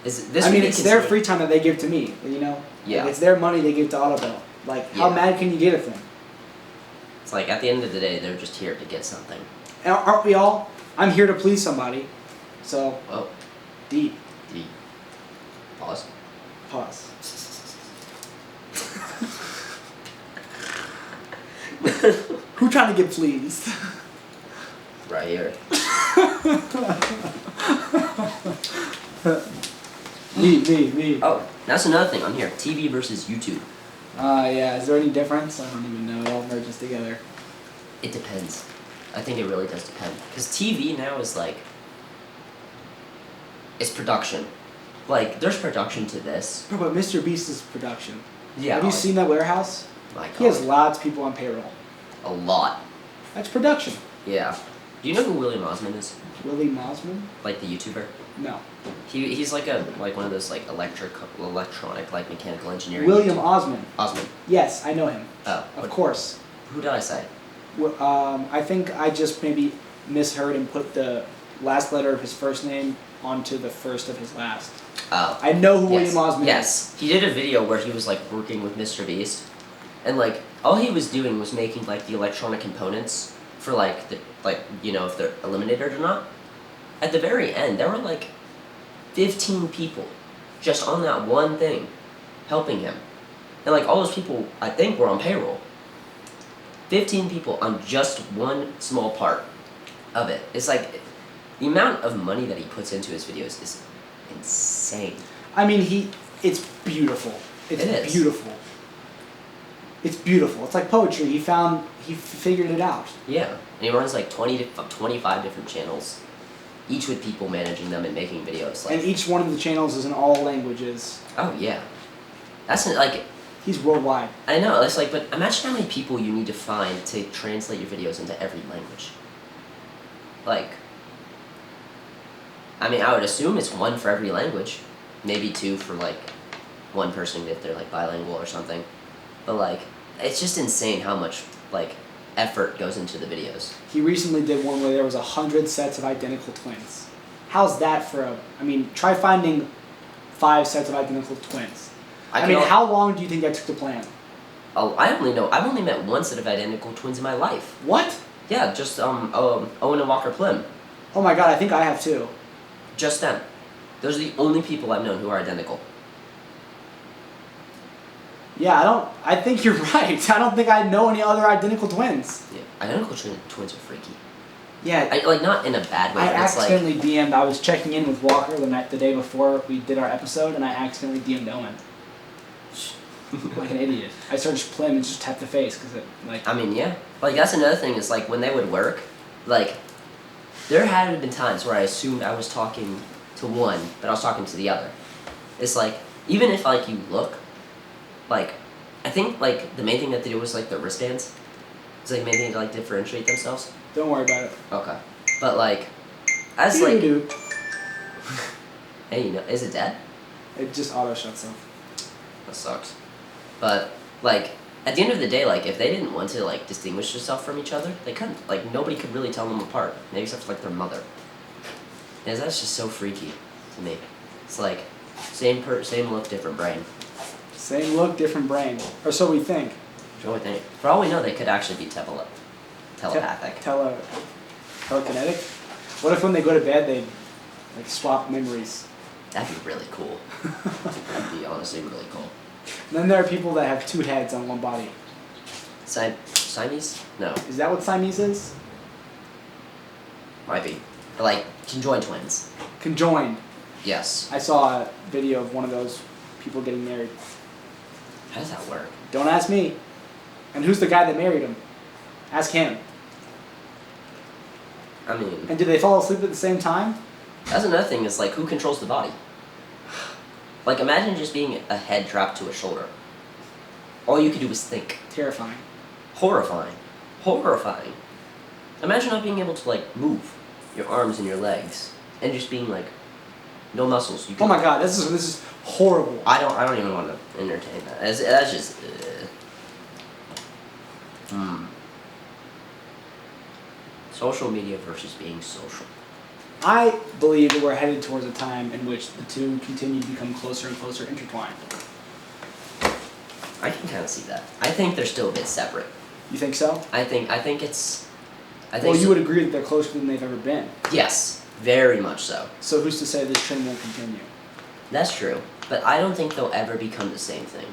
Is this? I mean, really it's their considered- free time that they give to me, you know? Yeah. Like, it's their money they give to Audubell. Like, how Yeah. mad can you get at them? It's like at the end of the day, they're just here to get something. And aren't we all? I'm here to please somebody. So, Oh, deep. D. Pause. Pause. Who trying to get pleased? Right here. Me. Oh, that's another thing on here. TV versus YouTube. Yeah, is there any difference? I don't even know. It all merges together. It depends. I think it really does depend. Because TV now is like, it's production. Like, there's production to this. Bro, but Mr. Beast is production. Yeah. Have you seen that warehouse? My God. He has lots of people on payroll. A lot. That's production. Yeah. Do you know who William Osmond is? Willie Mosman? Like the YouTuber? No. He's like one of those like electronic like mechanical engineering. William Osman. Osmond. Yes, I know him. Oh. Of course. Who did I say? I think I just maybe misheard and put the last letter of his first name onto the first of his last. Oh. I know who Yes. William Osman is. Yes. He did a video where he was like working with Mr. Beast, and like all he was doing was making like the electronic components for like the if they're eliminated or not. At the very end, there were like 15 people just on that one thing, helping him, and like all those people I think were on payroll. 15 people on just one small part of it. It's like the amount of money that he puts into his videos is insane. I mean, it's beautiful. It's It is. beautiful. It's beautiful. It's like poetry. He figured it out. Yeah, and he runs like 20 to 25 different channels, each with people managing them and making videos. Like, And each one of the channels is in all languages. oh yeah, that's like He's worldwide. I know. It's like, but imagine how many people you need to find to translate your videos into every language. like, I mean, I would assume it's one for every language, maybe two for like one person if they're like bilingual or something, but like it's just insane how much like effort goes into the videos. He recently did one where there was 100 sets of identical twins. How's that for a? I mean, try finding 5 sets of identical twins. I mean, how long do you think that took to plan? Oh, I've only met one set of identical twins in my life. What? Yeah, just Owen and Walker Plim. Oh my god, I think I have too. Just them. Those are the only people I've known who are identical. Yeah, I think you're right. I don't think I know any other identical twins. Yeah, identical twins are freaky. Yeah. Like, not in a bad way. I but accidentally DM'd, I was checking in with Walker the day before we did our episode, and I accidentally DM'd Owen. Like an idiot. I searched Plim and just tapped the face, because it, like... I mean, yeah. Like, that's another thing, is like, when they would work, like, there had been times where I assumed I was talking to one, but I was talking to the other. It's like, even if, like, you look, like, I think, like, the main thing that they do was, like, the wristbands. It's, like, main thing to, like, differentiate themselves. Don't worry about it. Okay. But, like, as, like... Hey, you know, is it dead? It just auto-shuts off. That sucks. But, like, at the end of the day, like, if they didn't want to, like, distinguish themselves from each other, they couldn't. Like, nobody could really tell them apart. Maybe except for, like, their mother. And that's just so freaky to me. It's like, same look, different brain. Same look, different brain. Or so we think. For all we know, they could actually be telepathic. Telekinetic? What if when they go to bed, they, like, swap memories? That'd be really cool. That'd be honestly really cool. And then there are people that have 2 heads on one body. Siamese? No. Is that what Siamese is? Might be. Like, conjoined twins. Conjoined. Yes. I saw a video of one of those people getting married. How does that work? Don't ask me. And who's the guy that married him? Ask him. I mean... And did they fall asleep at the same time? That's another thing, is like, who controls the body? Like, imagine just being a head dropped to a shoulder. All you could do was think. Terrifying. Horrifying. Horrifying. Imagine not being able to, like, move your arms and your legs. And just being, like, no muscles. Oh my god, this is horrible. I don't even want to entertain that. That's just... Social media versus being social. I believe that we're headed towards a time in which the two continue to become closer and closer intertwined. I can kind of see that. I think they're still a bit separate. You think so? I think it's... Well, you would agree that they're closer than they've ever been. Yes, very much so. So who's to say this trend won't continue? That's true, but I don't think they'll ever become the same thing.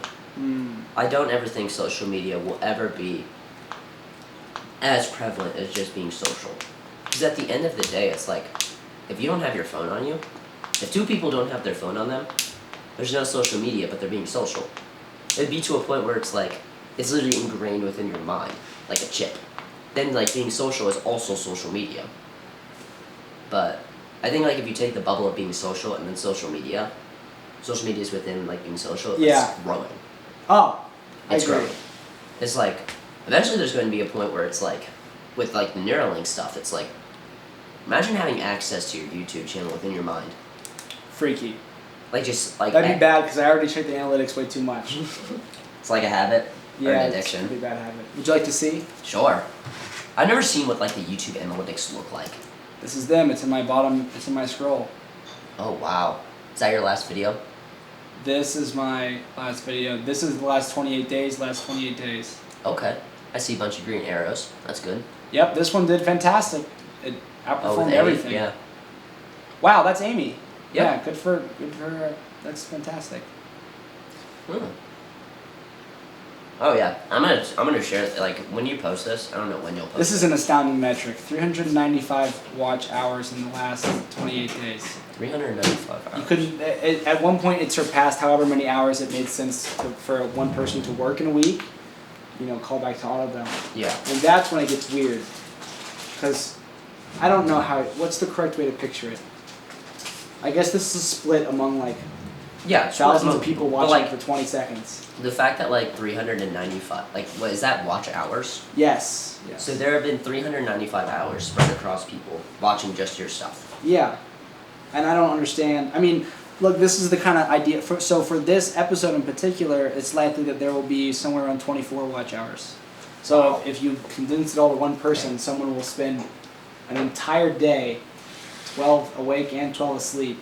I don't ever think social media will ever be as prevalent as just being social. Because at the end of the day, it's like, if you don't have your phone on you, if 2 people don't have their phone on them, there's no social media, but they're being social. It'd be to a point where it's like, it's literally ingrained within your mind, like a chip. Then, like, being social is also social media. But I think, like, if you take the bubble of being social and then social media is within, like, being social, it's growing. Oh, It's I agree. growing. It's like, eventually there's going to be a point where it's like, with, like, the Neuralink stuff, it's like, imagine having access to your YouTube channel within your mind. Freaky. Like, just, like... That'd be bad, because I already checked the analytics way too much. It's like a habit, or an addiction. It's a pretty bad habit. Would you like to see? Sure. I've never seen what, like, the YouTube analytics look like. This is them. It's in my it's in my scroll. Oh, wow. Is that your last video? This is my last video. This is the last 28 days, Okay. I see a bunch of green arrows. That's good. Yep, this one did fantastic. It outperformed everything. Yeah. Wow, that's Amy. Yep. Yeah, good for her. That's fantastic. Oh yeah, I'm gonna share it. Like, when you post this, I don't know when you'll post. This is an astounding metric. 395 watch hours in the last 28 days. 395 hours. You couldn't. At one point, it surpassed however many hours it made sense for one person to work in a week. You know, call back to Autobell. Yeah. And that's when it gets weird. Because I don't know what's the correct way to picture it. I guess this is split among, like, Yeah, thousands of people watching like, for 20 seconds. The fact that like 395, like what is that, watch hours? Yes. So there have been 395 hours spread across people watching just your stuff. Yeah, and I don't understand. I mean, look, this is the kind of idea. So for this episode in particular, it's likely that there will be somewhere around 24 watch hours. So if you condense it all to one person, someone will spend an entire day, 12 awake and 12 asleep,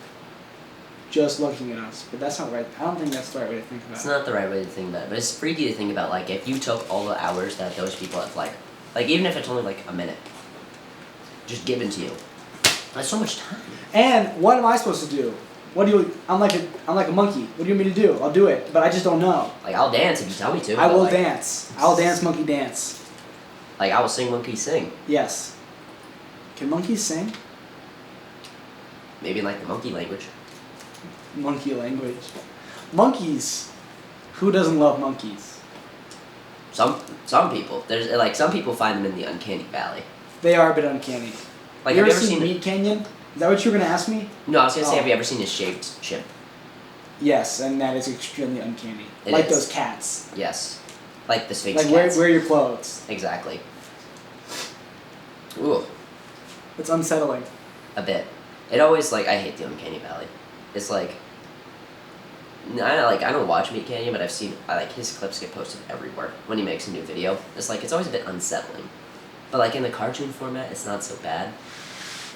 just looking at us. But that's not right. I don't think that's the right way to think about it. It's not the right way to think about it, but it's freaky to think about, like, if you took all the hours that those people have, like even if it's only like a minute, just given to you. That's so much time. And what am I supposed to do? I'm like a monkey. What do you want me to do? I'll do it, but I just don't know. Like, I'll dance if you tell me to. I will dance. I'll dance monkey dance. Like, I will sing monkey sing. Yes. Can monkeys sing? Maybe in like the monkey language. Monkey language. Monkeys. Who doesn't love monkeys? Some people. There's like some people find them in the uncanny valley. They are a bit uncanny. Like, have you ever seen Meat Canyon? Is that what you were gonna ask me? No, I was gonna say, have you ever seen a shaped chimp? Yes, and that is extremely uncanny. It like is. Those cats. Yes. Like the Sphinx like cats. wear your clothes. Exactly. Ooh. It's unsettling. A bit. It always, like, I hate the uncanny valley. It's like, I don't watch Meat Canyon, but his clips get posted everywhere when he makes a new video. It's like, it's always a bit unsettling. But like in the cartoon format, it's not so bad.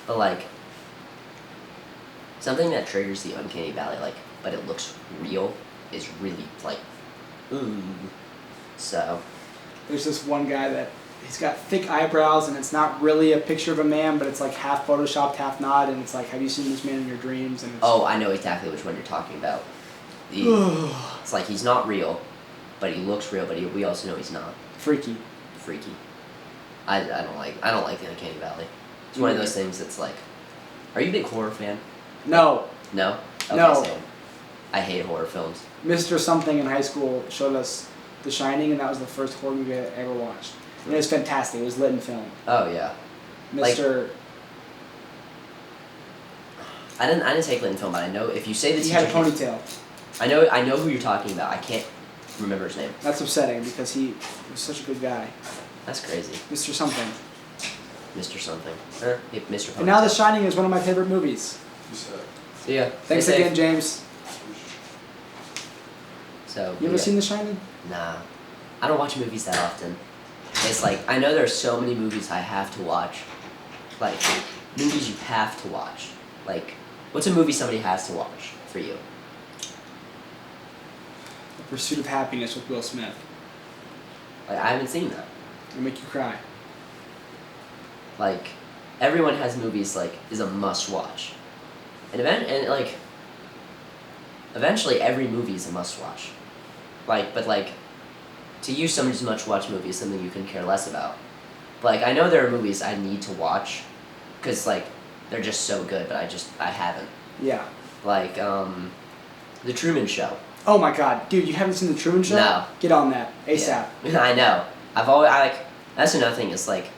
But like, something that triggers the uncanny valley, like, but it looks real, is really like, ooh. So. There's this one guy that he's got thick eyebrows, and it's not really a picture of a man, but it's like half photoshopped, half not, and it's like, have you seen this man in your dreams? And it's I know exactly which one you're talking about. It's like, he's not real, but he looks real, but we also know he's not. Freaky. I don't like the uncanny valley. It's one of those things that's like, are you a big horror fan? No. No? Okay, no. Same. I hate horror films. Mr. Something in high school showed us The Shining, and that was the first horror movie I ever watched. And it was fantastic. It was lit in film. Oh yeah. Mr. I didn't take lit in film, but I know if you say the He teacher. had a ponytail. I know who you're talking about. I can't remember his name. That's upsetting because he was such a good guy. That's crazy. Mr. Something. Mr. Something. Mr. Ponytail. And now The Shining is one of my favorite movies. See ya. Thanks again, James. So. You ever seen The Shining? Nah. I don't watch movies that often. It's like, I know there are so many movies I have to watch. Like, movies you have to watch. Like, what's a movie somebody has to watch for you? The Pursuit of Happiness with Will Smith. Like, I haven't seen that. It'll make you cry. Like, everyone has movies, like, is a must-watch. And eventually every movie is a must-watch. Like, but like, to you somebody's must-watch movie is something you can care less about. But like, I know there are movies I need to watch, because like, they're just so good, but I haven't. Yeah. Like, The Truman Show. Oh my god, dude, you haven't seen The Truman Show? No. Get on that, ASAP. Yeah. I know. That's another thing, is like,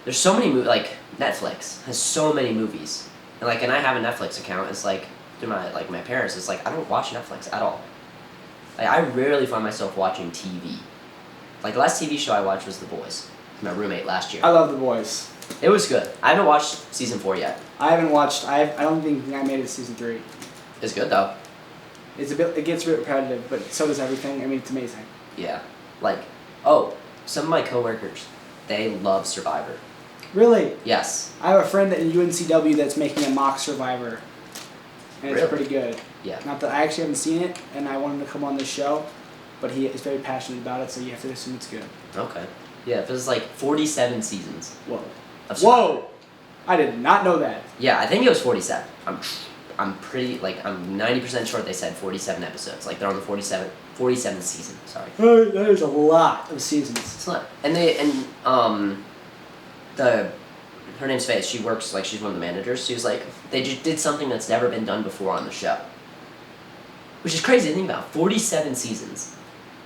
there's so many movies, like, Netflix has so many movies. And like, and I have a Netflix account, it's like, through my parents, it's like, I don't watch Netflix at all. Like, I rarely find myself watching TV. Like, the last TV show I watched was The Boys, with my roommate last year. I love The Boys. It was good. I haven't watched season 4 yet. I haven't watched, I don't think I made it to season 3. It's good though. It gets a bit repetitive, but so does everything. I mean, it's amazing. Yeah. Like, some of my coworkers, they love Survivor. Really? Yes. I have a friend at UNCW that's making a mock Survivor, and it's pretty good. Yeah. Not that I actually haven't seen it, and I want him to come on this show, but he is very passionate about it, so you have to assume it's good. Okay. Yeah, it was like 47 seasons. Whoa. Of Survivor. Whoa! I did not know that. Yeah, I think it was 47. I'm pretty, like, I'm 90% sure they said 47 episodes. Like, they're on the 47th season, sorry. That is a lot of seasons. It's a lot. And her name's Faith, she works, like, she's one of the managers. She was like, they just did something that's never been done before on the show. Which is crazy to think about. 47 seasons.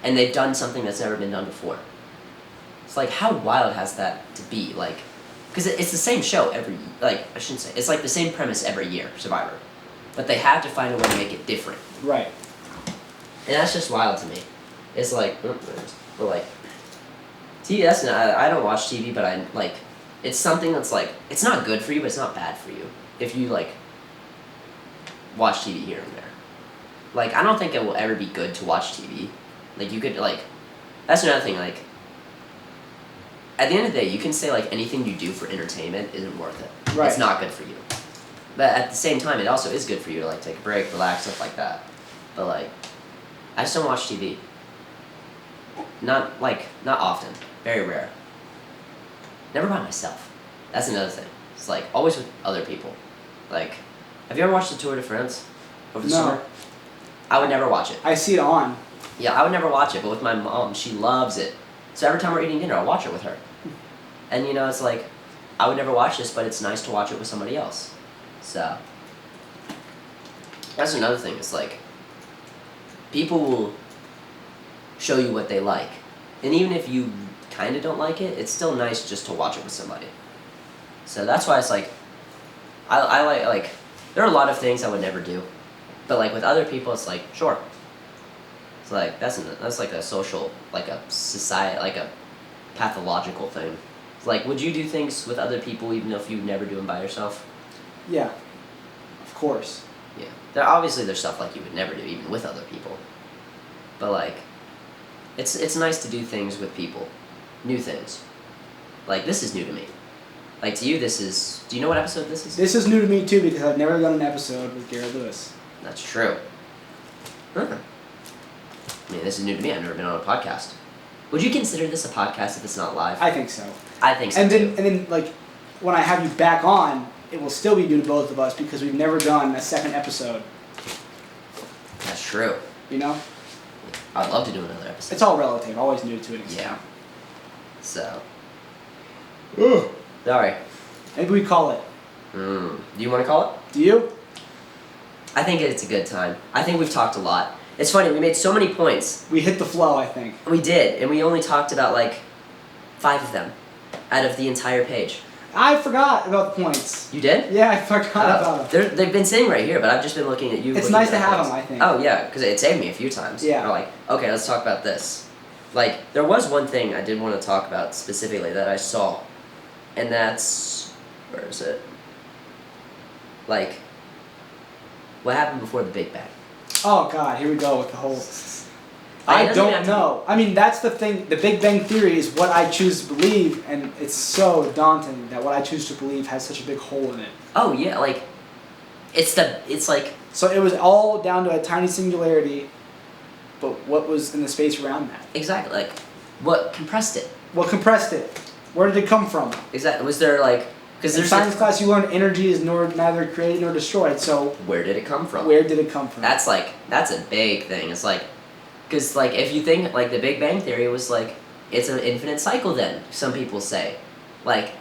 And they've done something that's never been done before. It's like, how wild has that to be? Like, because it's the same show every, like, I shouldn't say, it's like the same premise every year, Survivor. but they have to find a way to make it different. Right. And that's just wild to me. It's like, but like, TV, I don't watch TV, but I, like, it's something that's like, it's not good for you, but it's not bad for you. If you, like, watch TV here and there. Like, I don't think it will ever be good to watch TV. Like, you could, like, that's another thing, like, at the end of the day, you can say, like, anything you do for entertainment isn't worth it. Right. It's not good for you. But at the same time, it also is good for you to, like, take a break, relax, stuff like that. But, like, I just don't watch TV. Not often. Very rare. Never by myself. That's another thing. It's, like, always with other people. Like, have you ever watched the Tour de France over the summer? I would never watch it. I see it on. Yeah, I would never watch it, but with my mom, she loves it. So every time we're eating dinner, I'll watch it with her. And, you know, it's like, I would never watch this, but it's nice to watch it with somebody else. So, that's another thing. It's like, people will show you what they like. And even if you kind of don't like it, it's still nice just to watch it with somebody. So that's why it's like, I like, there are a lot of things I would never do. But, like, with other people, it's like, sure. It's like, that's like a social, like a society, like a pathological thing. It's like, would you do things with other people even if you never do them by yourself? Yeah. Of course. Yeah. There's stuff like you would never do even with other people. But, like, it's nice to do things with people. New things. Like, this is new to me. Like, to you, do you know what episode this is? This is new to me, too, because I've never done an episode with Garrett Lewis. That's true. Huh. I mean, this is new to me. I've never been on a podcast. Would you consider this a podcast if it's not live? I think so. I think so, and then, like, when I have you back on, it will still be new to both of us because we've never done a second episode. That's true. You know? I'd love to do another episode. It's all relative. Always new to it. Yeah. So. Ugh. Sorry. Maybe we call it. Do you want to call it? Do you? I think it's a good time. I think we've talked a lot. It's funny, we made so many points. We hit the flow, I think. We did, and we only talked about, like, 5 of them out of the entire page. I forgot about the points. You did? Yeah, I forgot about them. They've been sitting right here, but I've just been looking at you. It's nice to have them, I think. Oh, yeah, because it saved me a few times. Yeah. We're like, okay, let's talk about this. Like, there was one thing I did want to talk about specifically that I saw, and that's... Where is it? Like, what happened before the Big Bang? Oh, God, here we go with the whole... Like, I don't know. I mean, that's the thing. The Big Bang Theory is what I choose to believe, and it's so daunting that what I choose to believe has such a big hole in it. Oh, yeah, like, it's like... So it was all down to a tiny singularity, but what was in the space around that? Exactly, like, what compressed it? What compressed it? Where did it come from? Exactly, was there, like... Because in science class, you learn energy is neither created nor destroyed, so... Where did it come from? Where did it come from? That's a big thing. It's like... Because, like, if you think, like, the Big Bang Theory was, like, it's an infinite cycle then, some people say. Like,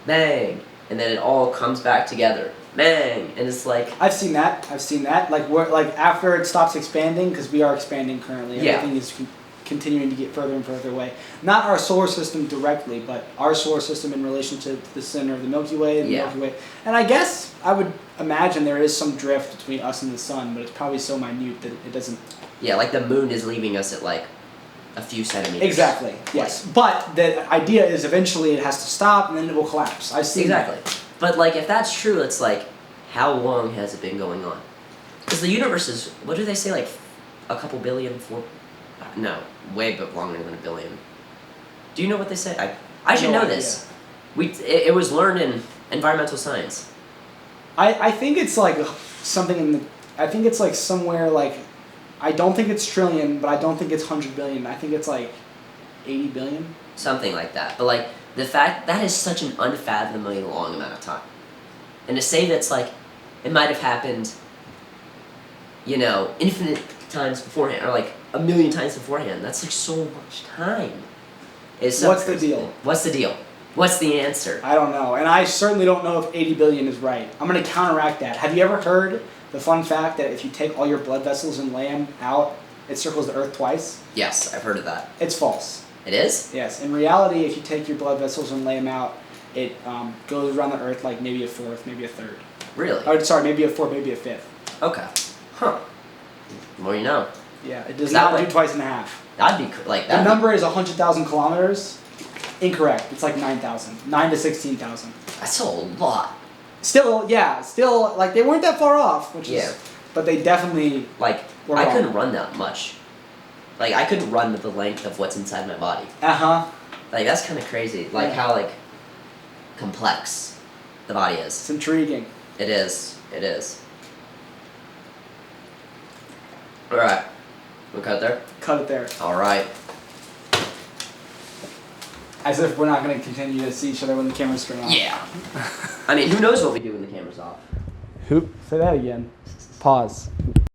bang, and then it all comes back together. Bang, and it's like... I've seen that. Like, after it stops expanding, because we are expanding currently, everything is continuing to get further and further away. Not our solar system directly, but our solar system in relation to the center of the Milky Way and the Milky Way. And I guess I would imagine there is some drift between us and the sun, but it's probably so minute that it doesn't... Yeah, like the moon is leaving us at, like, a few centimeters. Exactly, yes. But the idea is eventually it has to stop and then it will collapse. I've seen Exactly. that. But, like, if that's true, it's like, how long has it been going on? Because the universe is, what do they say, like, a couple billion, no, way longer than a billion. Do you know what they say? I should know this. It was learned in environmental science. I think it's like something in the... I think it's like somewhere like... I don't think it's trillion, but I don't think it's 100 billion. I think it's like 80 billion. Something like that. But, like, the fact that is such an unfathomably long amount of time. And to say that's, like, it might have happened, you know, infinite times beforehand, or, like, a million times beforehand, that's, like, so much time. What's the deal? What's the deal? What's the answer? I don't know. And I certainly don't know if 80 billion is right. I'm going to counteract that. Have you ever heard the fun fact that if you take all your blood vessels and lay them out, it circles the Earth twice? Yes, I've heard of that. It's false. It is? Yes. In reality, if you take your blood vessels and lay them out, it goes around the Earth like maybe a fourth, maybe a third. Really? Or, sorry, maybe a fourth, maybe a fifth. Okay. Huh. The more you know. Yeah, it does That not way- do twice and a half. That'd be like The that. number is 100,000 kilometers. Incorrect. It's like 9,000. 9 to 16,000. That's a lot. Still, yeah, still, like, they weren't that far off, which Yeah. is, but they definitely Like were I wrong. couldn't run that much. Like I couldn't run the length of what's inside my body. Uh-huh. Like that's kind of crazy. Like Yeah. how like complex the body is. It's intriguing. It is. It is. All right. We'll cut there. Cut it there. All right. As if we're not going to continue to see each other when the camera's turned off. Yeah. I mean, who knows what we do when the camera's off? Say that again. Pause.